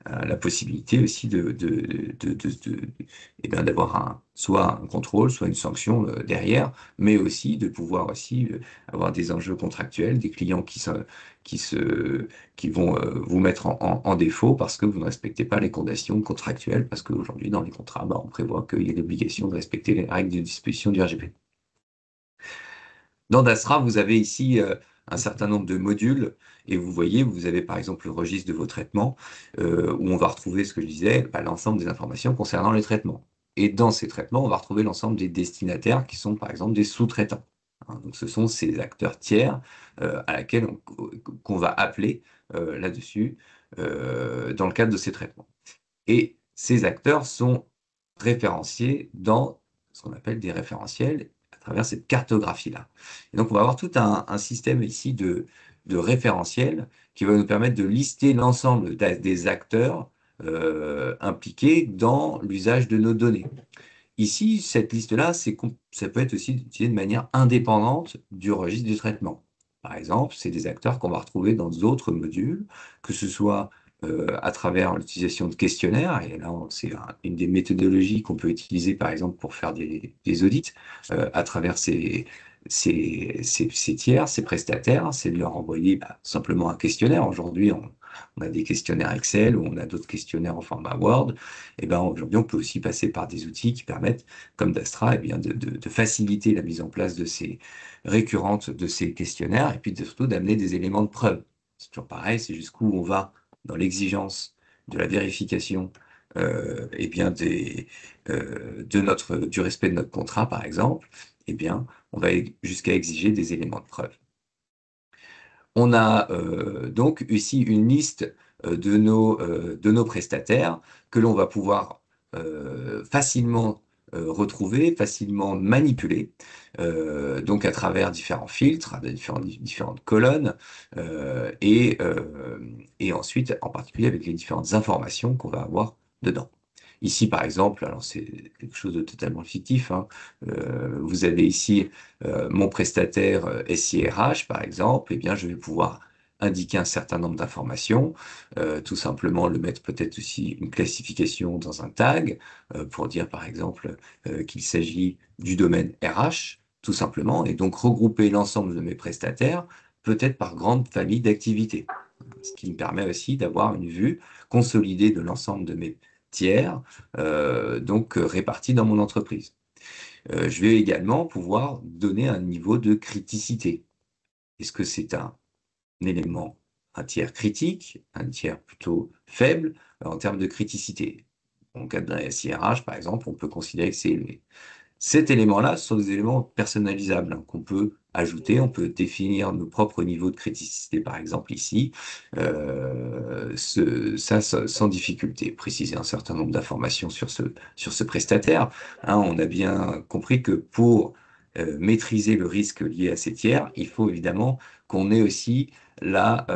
Speaker 1: la possibilité aussi eh bien, d'avoir soit un contrôle, soit une sanction derrière, mais aussi de pouvoir aussi avoir des enjeux contractuels, des clients qui se, qui vont vous mettre en défaut parce que vous ne respectez pas les conditions contractuelles, parce qu'aujourd'hui, dans les contrats, bah, on prévoit qu'il y a l'obligation de respecter les règles de disposition du RGPD. Dans Dastra, vous avez ici un certain nombre de modules et vous voyez, vous avez par exemple le registre de vos traitements où on va retrouver ce que je disais, l'ensemble des informations concernant les traitements. Et dans ces traitements, on va retrouver l'ensemble des destinataires qui sont par exemple des sous-traitants. Hein, donc ce sont ces acteurs tiers à laquelle qu'on va appeler là-dessus dans le cadre de ces traitements. Et ces acteurs sont référenciés dans ce qu'on appelle des référentiels à travers cette cartographie-là. Et donc, on va avoir tout un système ici de référentiels qui va nous permettre de lister l'ensemble des acteurs impliqués dans l'usage de nos données. Ici, cette liste-là, ça peut être aussi utilisé de manière indépendante du registre du traitement. Par exemple, c'est des acteurs qu'on va retrouver dans d'autres modules, que ce soit à travers l'utilisation de questionnaires, et là, c'est une des méthodologies qu'on peut utiliser, par exemple, pour faire des audits, à travers ces tiers, ces prestataires, c'est de leur envoyer simplement un questionnaire. Aujourd'hui, on a des questionnaires Excel ou on a d'autres questionnaires en format Word. Et ben, aujourd'hui, on peut aussi passer par des outils qui permettent, comme Dastra, bien, de faciliter la mise en place de ces récurrentes de ces questionnaires et puis surtout d'amener des éléments de preuve. C'est toujours pareil, c'est jusqu'où on va dans l'exigence de la vérification bien du respect de notre contrat, par exemple. Eh bien, on va jusqu'à exiger des éléments de preuve. On a donc ici une liste de nos prestataires que l'on va pouvoir facilement retrouver, facilement manipuler, donc à travers différents filtres, différentes colonnes, et ensuite en particulier avec les différentes informations qu'on va avoir dedans. Ici, par exemple, alors c'est quelque chose de totalement fictif, hein, vous avez ici mon prestataire SIRH, par exemple, eh bien, je vais pouvoir indiquer un certain nombre d'informations, tout simplement le mettre peut-être aussi une classification dans un tag, pour dire, par exemple, qu'il s'agit du domaine RH, tout simplement, et donc regrouper l'ensemble de mes prestataires, peut-être par grande famille d'activités, ce qui me permet aussi d'avoir une vue consolidée de l'ensemble de mes tiers, donc répartis dans mon entreprise. Je vais également pouvoir donner un niveau de criticité. Est-ce que c'est un élément, un tiers critique, un tiers plutôt faible en termes de criticité? En cas d'un SIRH, par exemple, on peut considérer que c'est élevé. Cet élément-là, ce sont des éléments personnalisables, hein, qu'on peut ajouter. On peut définir nos propres niveaux de criticité, par exemple ici, ça sans difficulté. Préciser un certain nombre d'informations sur ce prestataire. Hein, on a bien compris que pour maîtriser le risque lié à ces tiers, il faut évidemment qu'on ait aussi la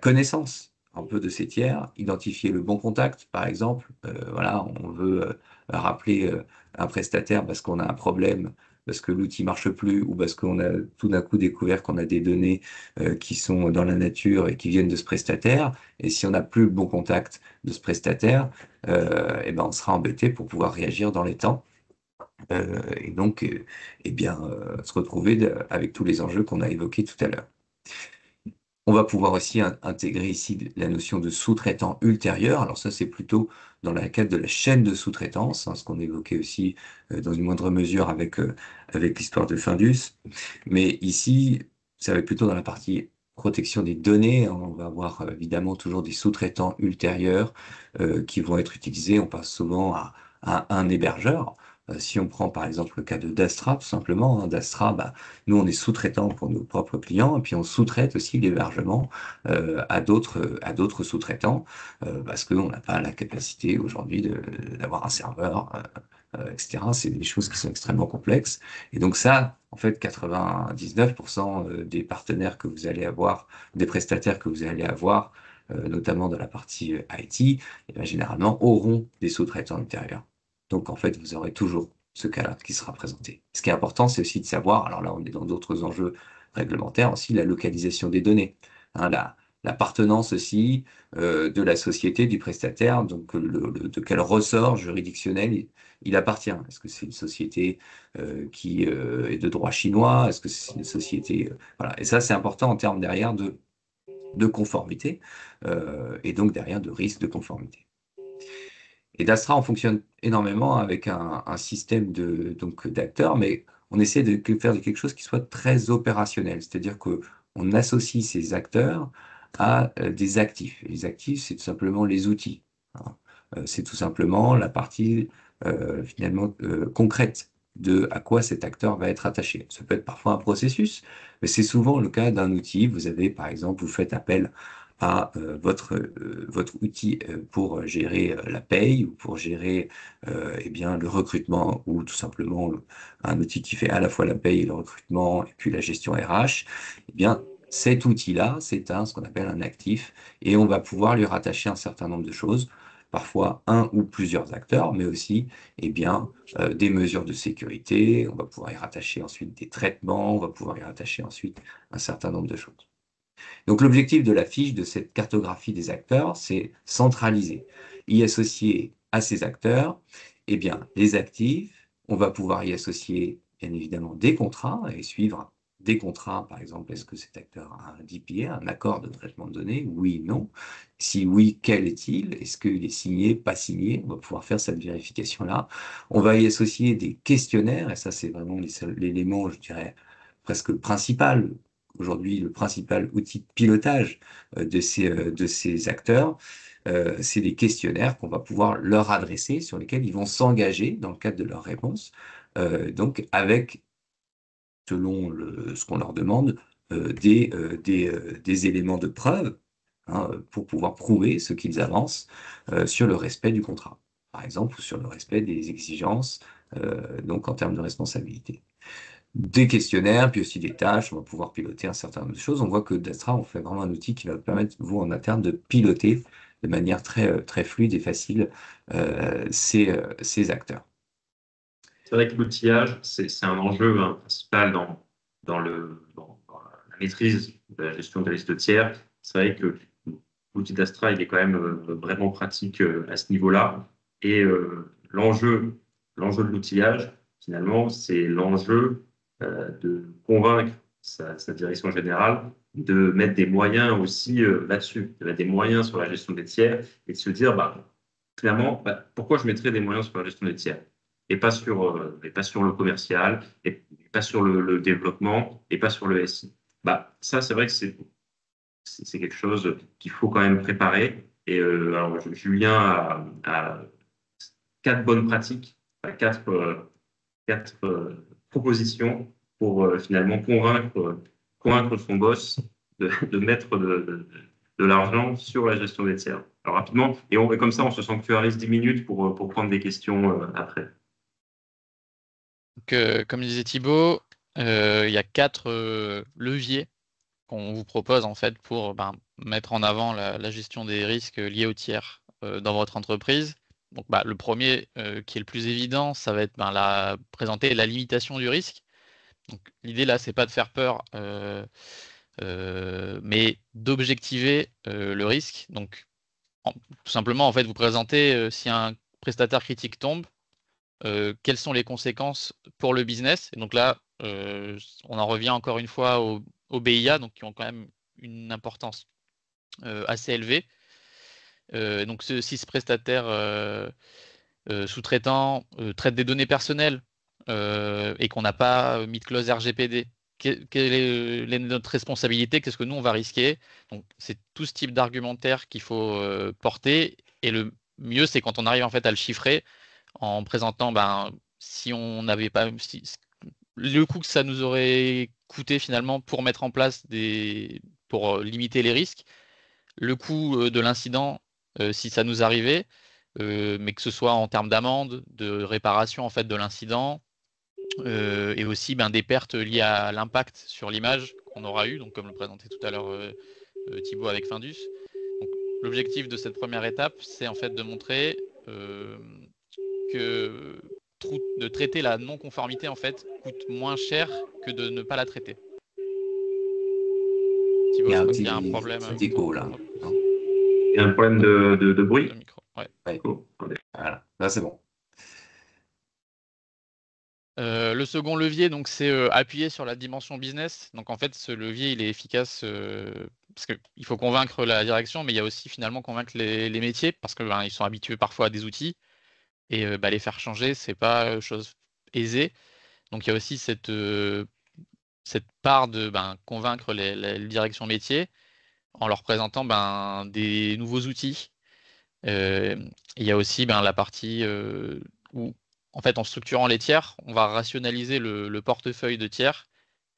Speaker 1: connaissance un peu de ces tiers, identifier le bon contact, par exemple. Voilà, on veut rappeler un prestataire parce qu'on a un problème, parce que l'outil marche plus, ou parce qu'on a tout d'un coup découvert qu'on a des données qui sont dans la nature et qui viennent de ce prestataire. Et si on n'a plus le bon contact de ce prestataire, eh ben on sera embêté pour pouvoir réagir dans les temps. Et donc, eh bien, se retrouver avec tous les enjeux qu'on a évoqués tout à l'heure. On va pouvoir aussi intégrer ici la notion de sous-traitant ultérieur. Alors ça, c'est plutôt dans le cadre de la chaîne de sous-traitance, hein, ce qu'on évoquait aussi dans une moindre mesure avec l'histoire de Findus. Mais ici, ça va être plutôt dans la partie protection des données. On va avoir évidemment toujours des sous-traitants ultérieurs qui vont être utilisés. On passe souvent à un hébergeur. Si on prend par exemple le cas de Dastra, tout simplement, hein, Dastra, bah, nous, on est sous-traitant pour nos propres clients, et puis on sous-traite aussi l'hébergement à d'autres sous-traitants, parce qu'on n'a pas la capacité aujourd'hui d'avoir un serveur, etc. C'est des choses qui sont extrêmement complexes. Et donc ça, en fait, 99% des partenaires que vous allez avoir, des prestataires que vous allez avoir, notamment dans la partie IT, eh bien, généralement auront des sous-traitants ultérieurs. Donc en fait, vous aurez toujours ce cas-là qui sera présenté. Ce qui est important, c'est aussi de savoir, alors là, on est dans d'autres enjeux réglementaires, aussi la localisation des données, hein, l'appartenance aussi de la société, du prestataire, donc de quel ressort juridictionnel il appartient. Est-ce que c'est une société qui est de droit chinois? Est-ce que c'est une société... voilà. Et ça, c'est important en termes derrière de conformité et donc derrière de risque de conformité. Et d'Astra, on fonctionne énormément avec un système donc d'acteurs, mais on essaie de faire quelque chose qui soit très opérationnel. C'est-à-dire qu'on associe ces acteurs à des actifs. Et les actifs, c'est tout simplement les outils, hein. C'est tout simplement la partie finalement concrète de à quoi cet acteur va être attaché. Ça peut être parfois un processus, mais c'est souvent le cas d'un outil. Vous avez, par exemple, vous faites appel à votre outil pour gérer la paye ou pour gérer eh bien, le recrutement ou tout simplement un outil qui fait à la fois la paye et le recrutement et puis la gestion RH, eh bien, cet outil-là, c'est ce qu'on appelle un actif et on va pouvoir lui rattacher un certain nombre de choses, parfois un ou plusieurs acteurs, mais aussi eh bien, des mesures de sécurité, on va pouvoir y rattacher ensuite des traitements, on va pouvoir y rattacher ensuite un certain nombre de choses. Donc l'objectif de la fiche de cette cartographie des acteurs, c'est centraliser, y associer à ces acteurs, eh bien, les actifs, on va pouvoir y associer bien évidemment des contrats et suivre des contrats, par exemple, est-ce que cet acteur a un DPA, un accord de traitement de données? Oui, non. Si oui, quel est-il? Est-ce qu'il est signé, pas signé? On va pouvoir faire cette vérification-là. On va y associer des questionnaires, et ça, c'est vraiment l'élément, je dirais, presque principal aujourd'hui le principal outil de pilotage de ces acteurs, c'est des questionnaires qu'on va pouvoir leur adresser, sur lesquels ils vont s'engager dans le cadre de leurs réponses, donc avec, selon ce qu'on leur demande, des éléments de preuve, hein, pour pouvoir prouver ce qu'ils avancent sur le respect du contrat, par exemple, ou sur le respect des exigences, donc en termes de responsabilité. Des questionnaires, puis aussi des tâches, on va pouvoir piloter un certain nombre de choses. On voit que Dastra, on fait vraiment un outil qui va permettre, vous, en interne, de piloter de manière très fluide et facile ces acteurs.
Speaker 3: C'est vrai que l'outillage, c'est un enjeu principal dans la maîtrise de la gestion des risques tiers. C'est vrai que l'outil d'Astra, il est quand même vraiment pratique à ce niveau-là. Et l'enjeu de l'outillage, finalement, c'est l'enjeu de convaincre sa direction générale de mettre des moyens aussi là-dessus, de mettre des moyens sur la gestion des tiers et de se dire, bah, finalement, bah, pourquoi je mettrais des moyens sur la gestion des tiers et pas sur le commercial, et pas sur le développement, et pas sur le SI. Bah, ça, c'est vrai que c'est quelque chose qu'il faut quand même préparer. Et alors, Julien a 4 bonnes pratiques, enfin, quatre propositions pour finalement convaincre son boss de mettre de l'argent sur la gestion des tiers. Alors rapidement, et comme ça, on se sanctuarise 10 minutes pour prendre des questions après.
Speaker 2: Donc, comme disait Thibaut, il y a 4 leviers qu'on vous propose en fait pour mettre en avant la gestion des risques liés aux tiers dans votre entreprise. Donc, le premier, qui est le plus évident, ça va être présenter la limitation du risque. Donc, l'idée là, c'est pas de faire peur, mais d'objectiver le risque. Donc, tout simplement, en fait, vous présentez si un prestataire critique tombe, quelles sont les conséquences pour le business. Et donc là, on en revient encore une fois aux BIA, donc qui ont quand même une importance assez élevée. Donc si ce prestataire sous-traitant traite des données personnelles et qu'on n'a pas mis de clause RGPD, quelle est notre responsabilité? Qu'est-ce que nous, on va risquer? Donc, c'est tout ce type d'argumentaire qu'il faut porter. Et le mieux, c'est quand on arrive en fait à le chiffrer en présentant si on n'avait pas le coût que ça nous aurait coûté finalement pour mettre en place pour limiter les risques, le coût de l'incident si ça nous arrivait, mais que ce soit en termes d'amende, de réparation en fait de l'incident, et aussi des pertes liées à l'impact sur l'image qu'on aura eu, donc comme le présentait tout à l'heure Thibaut avec Findus. Donc, l'objectif de cette première étape, c'est en fait de montrer que de traiter la non-conformité en fait coûte moins cher que de ne pas la traiter.
Speaker 1: Il
Speaker 2: Thibaut,
Speaker 1: y a
Speaker 2: je
Speaker 1: un
Speaker 2: crois qu'il y a un problème.
Speaker 1: petit écho là.
Speaker 2: Hop,
Speaker 1: Non.
Speaker 3: Il y a un problème de
Speaker 2: le
Speaker 3: bruit?
Speaker 2: micro. Ouais.
Speaker 1: Ouais.
Speaker 3: Cool.
Speaker 1: Voilà, là c'est bon.
Speaker 2: Le second levier, donc, c'est appuyer sur la dimension business. Donc, en fait, ce levier, il est efficace parce qu'il faut convaincre la direction, mais il y a aussi finalement convaincre les métiers parce que ils sont habitués parfois à des outils et les faire changer, c'est pas chose aisée. Donc, il y a aussi cette part de convaincre les directions métiers en leur présentant des nouveaux outils. Il y a aussi la partie où, en fait, en structurant les tiers, on va rationaliser le portefeuille de tiers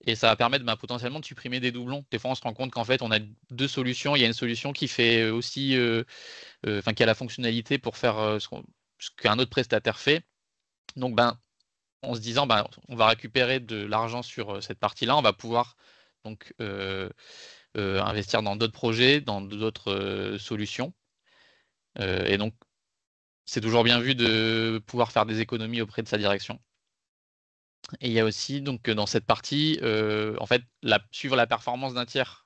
Speaker 2: et ça va permettre potentiellement de supprimer des doublons. Des fois, on se rend compte qu'en fait, on a 2 solutions. Il y a une solution qui fait aussi, qui a la fonctionnalité pour faire ce qu'un autre prestataire fait. Donc, en se disant, on va récupérer de l'argent sur cette partie-là, on va pouvoir donc investir dans d'autres projets, dans d'autres solutions. Et donc, c'est toujours bien vu de pouvoir faire des économies auprès de sa direction. Et il y a aussi donc dans cette partie, en fait, suivre la performance d'un tiers.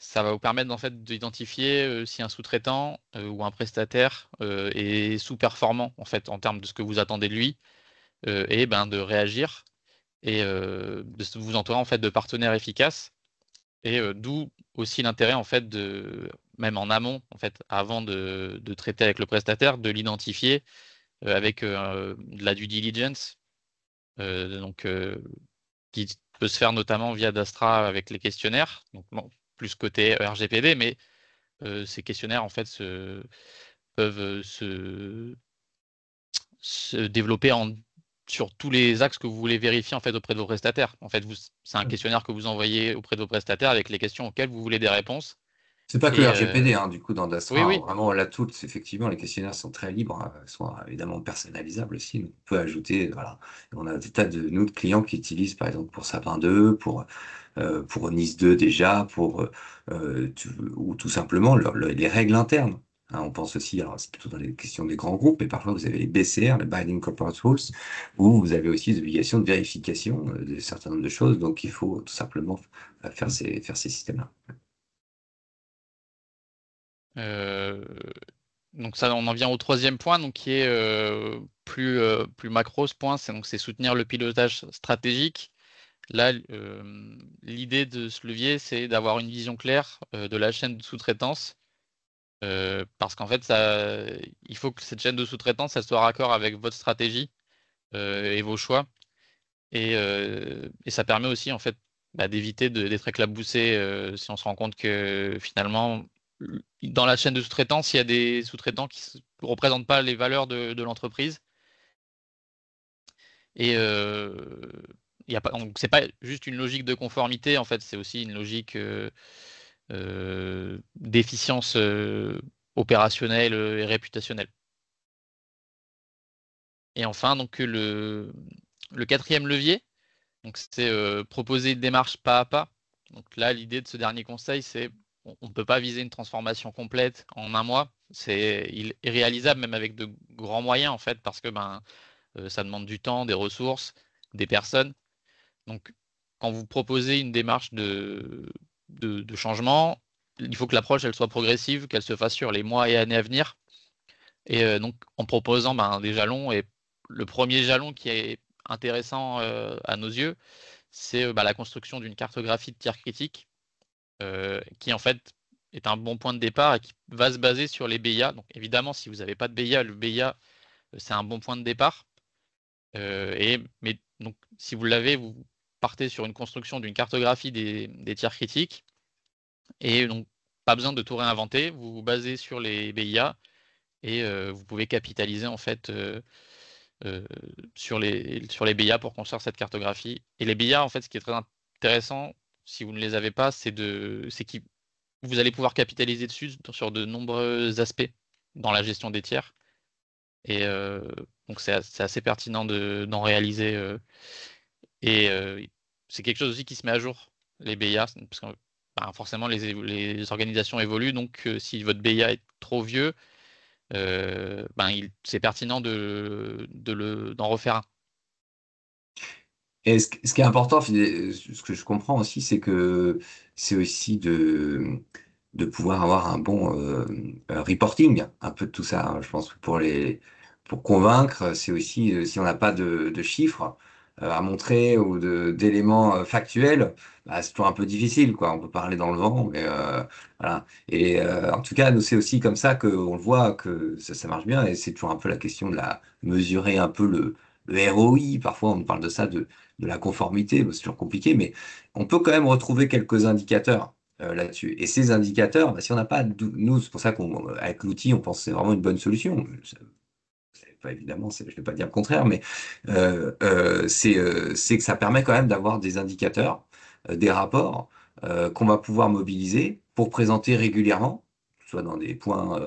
Speaker 2: Ça va vous permettre en fait d'identifier si un sous-traitant ou un prestataire est sous-performant en fait en termes de ce que vous attendez de lui et de réagir et de vous entourer en fait de partenaires efficaces. Et d'où aussi l'intérêt en fait même en amont en fait avant de traiter avec le prestataire, de l'identifier avec de la due diligence, donc qui peut se faire notamment via Dastra avec les questionnaires, donc plus côté RGPD, mais ces questionnaires en fait peuvent se développer sur tous les axes que vous voulez vérifier en fait auprès de vos prestataires. En fait, c'est un questionnaire que vous envoyez auprès de vos prestataires avec les questions auxquelles vous voulez des réponses.
Speaker 1: C'est pas que le
Speaker 2: Et
Speaker 1: RGPD, hein, du coup, dans
Speaker 2: oui,
Speaker 1: Dastra, hein,
Speaker 2: oui,
Speaker 1: vraiment là, toutes, effectivement, les questionnaires sont très libres, sont évidemment personnalisables aussi. Donc, on peut ajouter, voilà. Et on a des tas de nous de clients qui utilisent, par exemple, pour Sapin 2, pour Nice 2 déjà, ou tout simplement les règles internes. Hein, on pense aussi, alors c'est plutôt dans les questions des grands groupes, mais parfois vous avez les BCR, les Binding Corporate Rules, où vous avez aussi des obligations de vérification d'un certain nombre de choses. Donc, il faut tout simplement faire ces systèmes-là.
Speaker 2: euh, donc ça, on en vient au troisième point, donc qui est plus macro ce point, c'est soutenir le pilotage stratégique. Là, l'idée de ce levier, c'est d'avoir une vision claire de la chaîne de sous-traitance, parce qu'en fait, il faut que cette chaîne de sous-traitance, elle soit raccord avec votre stratégie et vos choix, et ça permet aussi en fait d'éviter d'être éclaboussé si on se rend compte que finalement, dans la chaîne de sous-traitance, il y a des sous-traitants qui ne représentent pas les valeurs de l'entreprise. Et y a pas, donc c'est pas juste une logique de conformité, en fait, c'est aussi une logique d'efficience opérationnelle et réputationnelle. Et enfin, donc le quatrième levier, donc c'est proposer une démarche pas à pas. Donc là, l'idée de ce dernier conseil, c'est on ne peut pas viser une transformation complète en un mois. Il est réalisable même avec de grands moyens, en fait, parce que ça demande du temps, des ressources, des personnes. Donc, quand vous proposez une démarche de changement, il faut que l'approche elle soit progressive, qu'elle se fasse sur les mois et années à venir. Et donc, en proposant des jalons, et le premier jalon qui est intéressant à nos yeux, c'est la construction d'une cartographie de tiers critiques, qui en fait est un bon point de départ et qui va se baser sur les BIA. Donc, évidemment, si vous n'avez pas de BIA, le BIA, c'est un bon point de départ. Mais donc, si vous l'avez, vous partez sur une construction d'une cartographie des tiers critiques. Et donc, pas besoin de tout réinventer. Vous vous basez sur les BIA et vous pouvez capitaliser en fait euh, sur les BIA pour construire cette cartographie. Et les BIA, en fait, ce qui est très intéressant, si vous ne les avez pas, c'est que vous allez pouvoir capitaliser dessus sur de nombreux aspects dans la gestion des tiers. Et donc, c'est assez pertinent d'en réaliser. Et c'est quelque chose aussi qui se met à jour, les BIA, parce que forcément les organisations évoluent, donc si votre BIA est trop vieux, c'est pertinent d'en refaire un.
Speaker 1: Et ce qui est important, ce que je comprends aussi, c'est que c'est aussi de pouvoir avoir un bon reporting, un peu de tout ça, hein. Je pense que pour convaincre, c'est aussi, si on n'a pas de chiffres à montrer ou d'éléments factuels, bah, c'est toujours un peu difficile, quoi. On peut parler dans le vent, mais voilà. Et en tout cas, nous, c'est aussi comme ça qu'on le voit que ça marche bien, et c'est toujours un peu la question de la mesurer un peu le ROI. Parfois, on parle de ça, de la conformité, bon, c'est toujours compliqué, mais on peut quand même retrouver quelques indicateurs là-dessus. Et ces indicateurs, bah, si on n'a pas, nous, c'est pour ça qu'avec l'outil, on pense que c'est vraiment une bonne solution. C'est pas évidemment, je ne vais pas dire le contraire, mais c'est que ça permet quand même d'avoir des indicateurs, des rapports qu'on va pouvoir mobiliser pour présenter régulièrement, soit dans des points,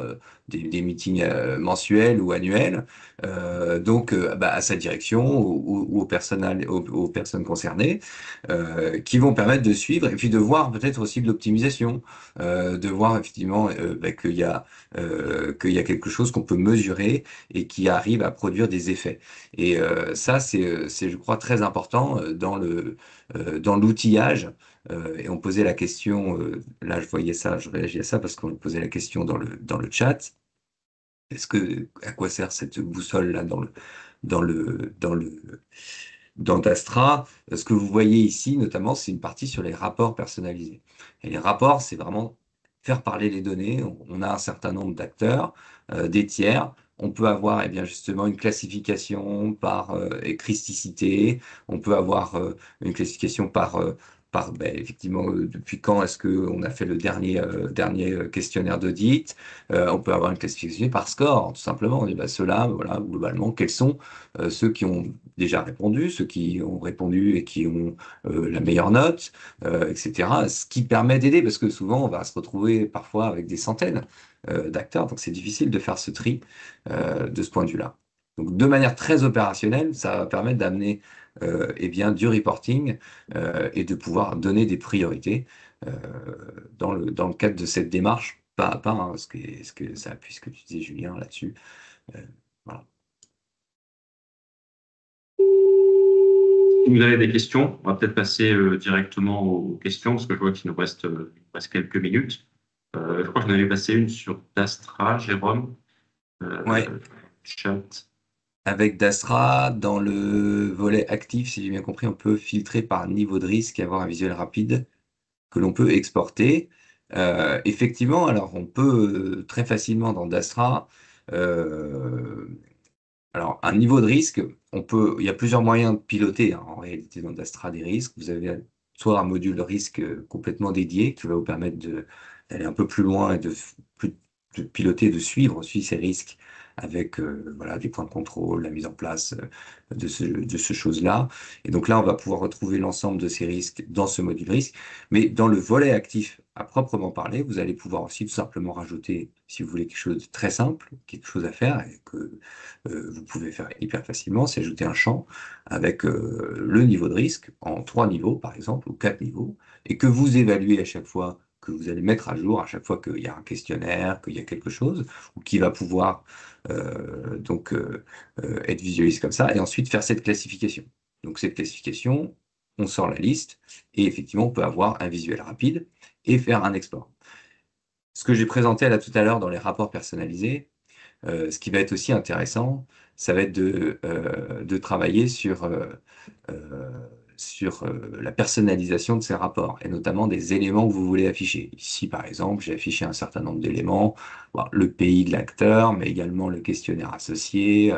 Speaker 1: des meetings mensuels ou annuels, à sa direction ou au personnel, aux personnes concernées, qui vont permettre de suivre et puis de voir peut-être aussi de l'optimisation, de voir effectivement qu'il y a quelque chose qu'on peut mesurer et qui arrive à produire des effets. Et ça, c'est, je crois, très important dans l'outillage. Et on posait la question, là je voyais ça, je réagis à ça parce qu'on posait la question dans le chat. À quoi sert cette boussole là dans Dastra? Ce que vous voyez ici, notamment, c'est une partie sur les rapports personnalisés. Et les rapports, c'est vraiment faire parler les données. On a un certain nombre d'acteurs, des tiers. On peut avoir, eh bien, justement, une classification par christicité. On peut avoir une classification effectivement, depuis quand est-ce qu'on a fait le dernier questionnaire d'audit. On peut avoir une classification par score, tout simplement. On dit, ceux-là, voilà, globalement, quels sont ceux qui ont déjà répondu, ceux qui ont répondu et qui ont la meilleure note, etc. Ce qui permet d'aider, parce que souvent, on va se retrouver parfois avec des centaines d'acteurs, donc c'est difficile de faire ce tri de ce point de vue-là. Donc, de manière très opérationnelle, ça va permettre d'amener du reporting et de pouvoir donner des priorités euh, dans le cadre de cette démarche, pas à pas, hein, ce que ça appuie ce que tu disais, Julien, là-dessus. Euh, voilà.
Speaker 3: Si vous avez des questions, on va peut-être passer directement aux questions, parce que je vois qu'il nous reste quelques minutes. Je crois que j'en avais passé une sur Dastra, Jérôme.
Speaker 1: Ouais.
Speaker 3: Chat.
Speaker 1: Avec Dastra, dans le volet actif, si j'ai bien compris, on peut filtrer par niveau de risque et avoir un visuel rapide que l'on peut exporter. Effectivement, alors on peut très facilement dans Dastra, alors un niveau de risque, il y a plusieurs moyens de piloter, hein, en réalité dans Dastra des risques. Vous avez soit un module de risque complètement dédié qui va vous permettre d'aller un peu plus loin et de piloter, de suivre aussi ces risques avec voilà, des points de contrôle, la mise en place de ce chose-là. Et donc là, on va pouvoir retrouver l'ensemble de ces risques dans ce module risque. Mais dans le volet actif à proprement parler, vous allez pouvoir aussi tout simplement rajouter, si vous voulez quelque chose de très simple, quelque chose à faire et que vous pouvez faire hyper facilement, c'est ajouter un champ avec le niveau de risque en 3 niveaux, par exemple, ou 4 niveaux, et que vous évaluez à chaque fois, que vous allez mettre à jour à chaque fois qu'il y a un questionnaire, qu'il y a quelque chose, ou qui va pouvoir être visualisé comme ça, et ensuite faire cette classification. Donc cette classification, on sort la liste, et effectivement, on peut avoir un visuel rapide et faire un export. Ce que j'ai présenté là tout à l'heure dans les rapports personnalisés, ce qui va être aussi intéressant, ça va être de travailler sur la personnalisation de ces rapports, et notamment des éléments que vous voulez afficher. Ici, par exemple, j'ai affiché un certain nombre d'éléments, bon, le pays de l'acteur, mais également le questionnaire associé,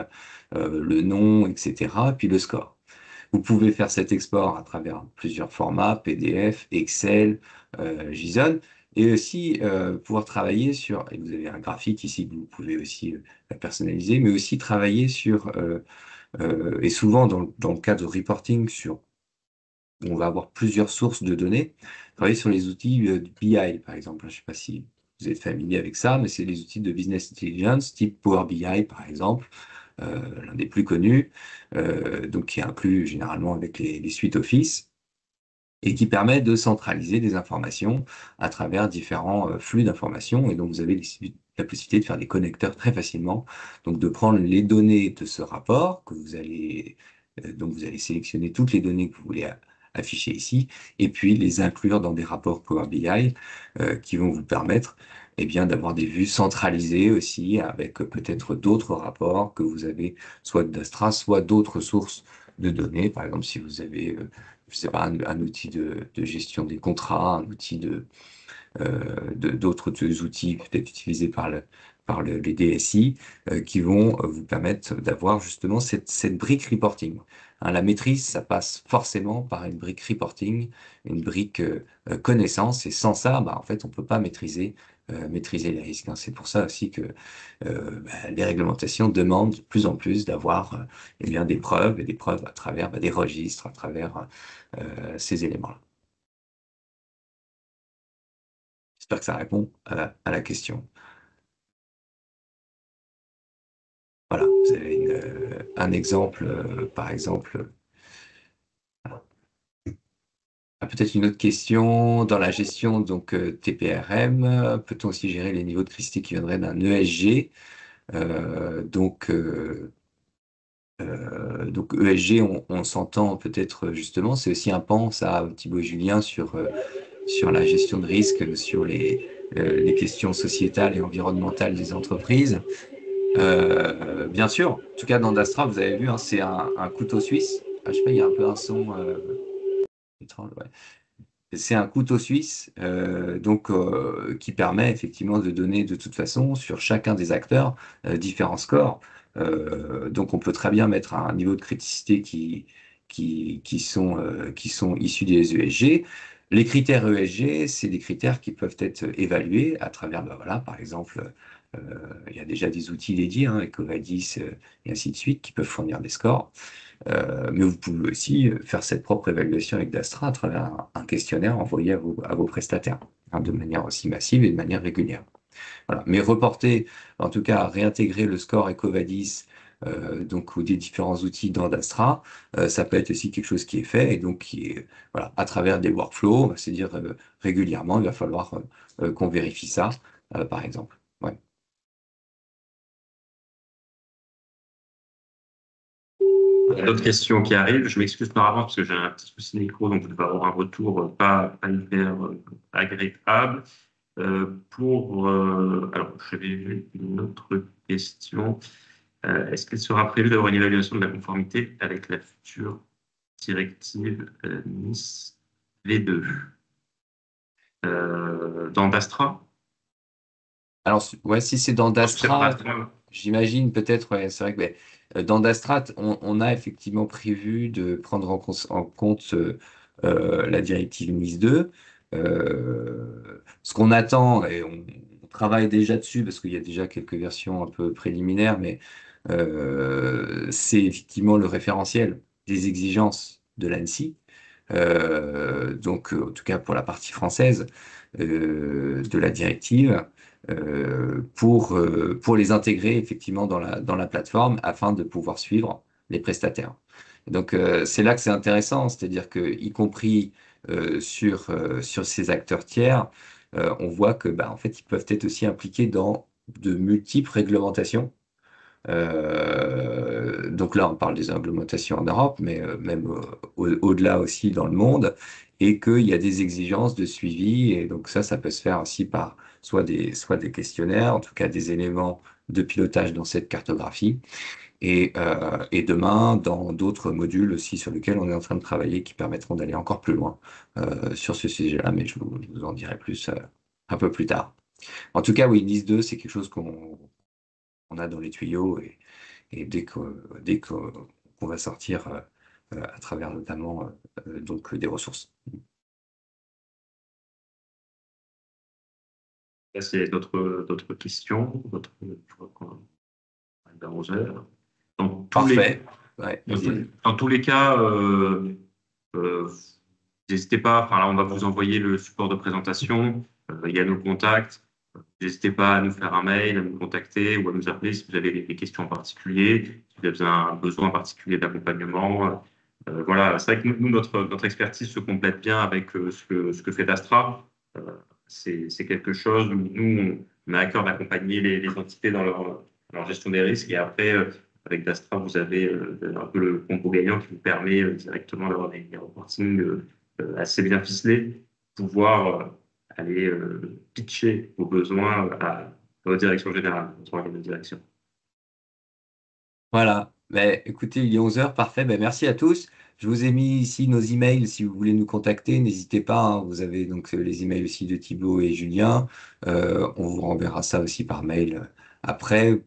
Speaker 1: le nom, etc., puis le score. Vous pouvez faire cet export à travers plusieurs formats, PDF, Excel, JSON, et aussi pouvoir travailler sur, et vous avez un graphique ici que vous pouvez aussi la personnaliser, mais aussi travailler sur, et souvent dans le cas de reporting, on va avoir plusieurs sources de données, travailler sur les outils de BI, par exemple. Je ne sais pas si vous êtes familier avec ça, mais c'est les outils de business intelligence, type Power BI, par exemple, l'un des plus connus, donc qui est inclus généralement avec les suites Office, et qui permet de centraliser des informations à travers différents flux d'informations. Et donc, vous avez la possibilité de faire des connecteurs très facilement. Donc, de prendre les données de ce rapport que donc vous allez sélectionner toutes les données que vous voulez afficher ici, et puis les inclure dans des rapports Power BI qui vont vous permettre d'avoir des vues centralisées aussi, avec peut-être d'autres rapports que vous avez, soit de Dastra, soit d'autres sources de données. Par exemple, si vous avez je sais pas, un outil de gestion des contrats, un outil d'autres outils peut-être utilisés les DSI, qui vont vous permettre d'avoir justement cette brique reporting. Hein, la maîtrise, ça passe forcément par une brique reporting, une brique connaissance, et sans ça, en fait, on peut pas maîtriser les risques. Hein. C'est pour ça aussi que les réglementations demandent de plus en plus d'avoir des preuves, et des preuves à travers des registres, à travers ces éléments-là. J'espère que ça répond à la question. Voilà, vous avez un exemple, par exemple. Peut-être une autre question. Dans la gestion donc TPRM, peut-on aussi gérer les niveaux de criticité qui viendraient d'un ESG? Donc ESG, on s'entend peut-être justement, c'est aussi un pan, ça, Thibaut et Julien, sur la gestion de risque, sur les questions sociétales et environnementales des entreprises. Bien sûr, en tout cas dans Dastra, vous avez vu, hein, c'est un couteau suisse. Ah, je sais pas, il y a un peu un son étrange, ouais. C'est un couteau suisse qui permet effectivement de donner de toute façon sur chacun des acteurs différents scores. Donc on peut très bien mettre un niveau de criticité qui sont issus des ESG. Les critères ESG, c'est des critères qui peuvent être évalués à travers, voilà, par exemple, il y a déjà des outils dédiés, hein, EcoVadis et ainsi de suite, qui peuvent fournir des scores. Mais vous pouvez aussi faire cette propre évaluation avec Dastra à travers un questionnaire envoyé à vos prestataires, hein, de manière aussi massive et de manière régulière. Voilà. Mais reporter, en tout cas, réintégrer le score EcoVadis donc ou des différents outils dans Dastra, ça peut être aussi quelque chose qui est fait et donc qui est voilà à travers des workflows, c'est-à-dire régulièrement, il va falloir qu'on vérifie ça, par exemple. Ouais.
Speaker 3: Il y a d'autres questions qui arrivent. Je m'excuse par avance parce que j'ai un petit souci de micro, donc je vais avoir un retour pas hyper agréable. Alors, j'avais une autre question. Est-ce qu'il sera prévu d'avoir une évaluation de la conformité avec la future directive NIS V2 dans Dastra?
Speaker 1: Alors, ouais, si c'est dans Dastra,
Speaker 3: Dastra.
Speaker 1: j'imagine peut-être, ouais, c'est vrai que dans Dastra, on a effectivement prévu de prendre en compte la directive NIS 2. Ce qu'on attend, et on travaille déjà dessus, parce qu'il y a déjà quelques versions un peu préliminaires, mais c'est effectivement le référentiel des exigences de l'ANSSI. Donc, en tout cas pour la partie française de la directive pour les intégrer effectivement dans la plateforme afin de pouvoir suivre les prestataires. Donc c'est là que c'est intéressant, c'est-à-dire que y compris sur ces acteurs tiers, on voit que bah, en fait ils peuvent être aussi impliqués dans de multiples réglementations. Donc là, on parle des réglementations en Europe, mais même au-delà aussi dans le monde, et qu'il y a des exigences de suivi, et donc ça peut se faire aussi par soit des questionnaires, en tout cas des éléments de pilotage dans cette cartographie, et demain dans d'autres modules aussi sur lesquels on est en train de travailler qui permettront d'aller encore plus loin sur ce sujet-là, mais je vous en dirai plus un peu plus tard. En tout cas, oui, NIS 2, c'est quelque chose qu'on a dans les tuyaux et qu'on va sortir à travers notamment donc des ressources.
Speaker 3: Là, c'est d'autres questions. Je vois qu'on est à 11 heures.
Speaker 1: Parfait. Ouais,
Speaker 3: Dans tous les cas, euh, n'hésitez pas. Enfin, là, on va vous envoyer le support de présentation. Il y a nos contacts. N'hésitez pas à nous faire un mail, à nous contacter ou à nous appeler si vous avez des questions en particulier, si vous avez un besoin particulier d'accompagnement. Voilà, c'est vrai que nous, notre expertise se complète bien avec ce que fait Dastra. C'est quelque chose où nous, on a à cœur d'accompagner les entités dans leur gestion des risques. Et après, avec Dastra, vous avez un peu le combo gagnant qui vous permet directement d'avoir des reportings assez bien ficelés, pouvoir aller pitcher vos besoins à votre direction générale, votre organe de direction.
Speaker 1: Voilà. Ben, écoutez, il est 11 heures, parfait. Ben, merci à tous. Je vous ai mis ici nos emails si vous voulez nous contacter. N'hésitez pas, hein. Vous avez donc les emails aussi de Thibaut et Julien. On vous renverra ça aussi par mail après.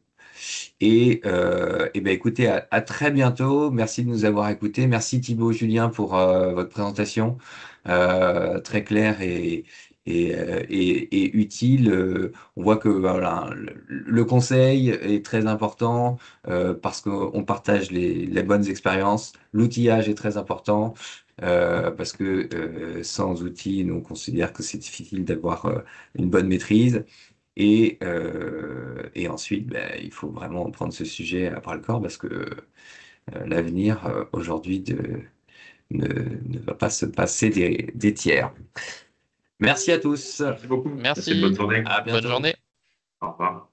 Speaker 1: Et ben écoutez, à très bientôt. Merci de nous avoir écoutés. Merci Thibaut, Julien pour votre présentation très claire et utile. On voit que voilà, le conseil est très important parce qu'on partage les bonnes expériences. L'outillage est très important. Parce que sans outils, nous, on considère que c'est difficile d'avoir une bonne maîtrise. Et ensuite, ben, il faut vraiment prendre ce sujet à bras le corps parce que l'avenir aujourd'hui ne va pas se passer des tiers. Merci à tous.
Speaker 3: Merci beaucoup. Passez une
Speaker 2: Merci.
Speaker 3: bonne journée.
Speaker 1: À
Speaker 2: Bonne
Speaker 1: bientôt.
Speaker 2: journée.
Speaker 3: Au revoir.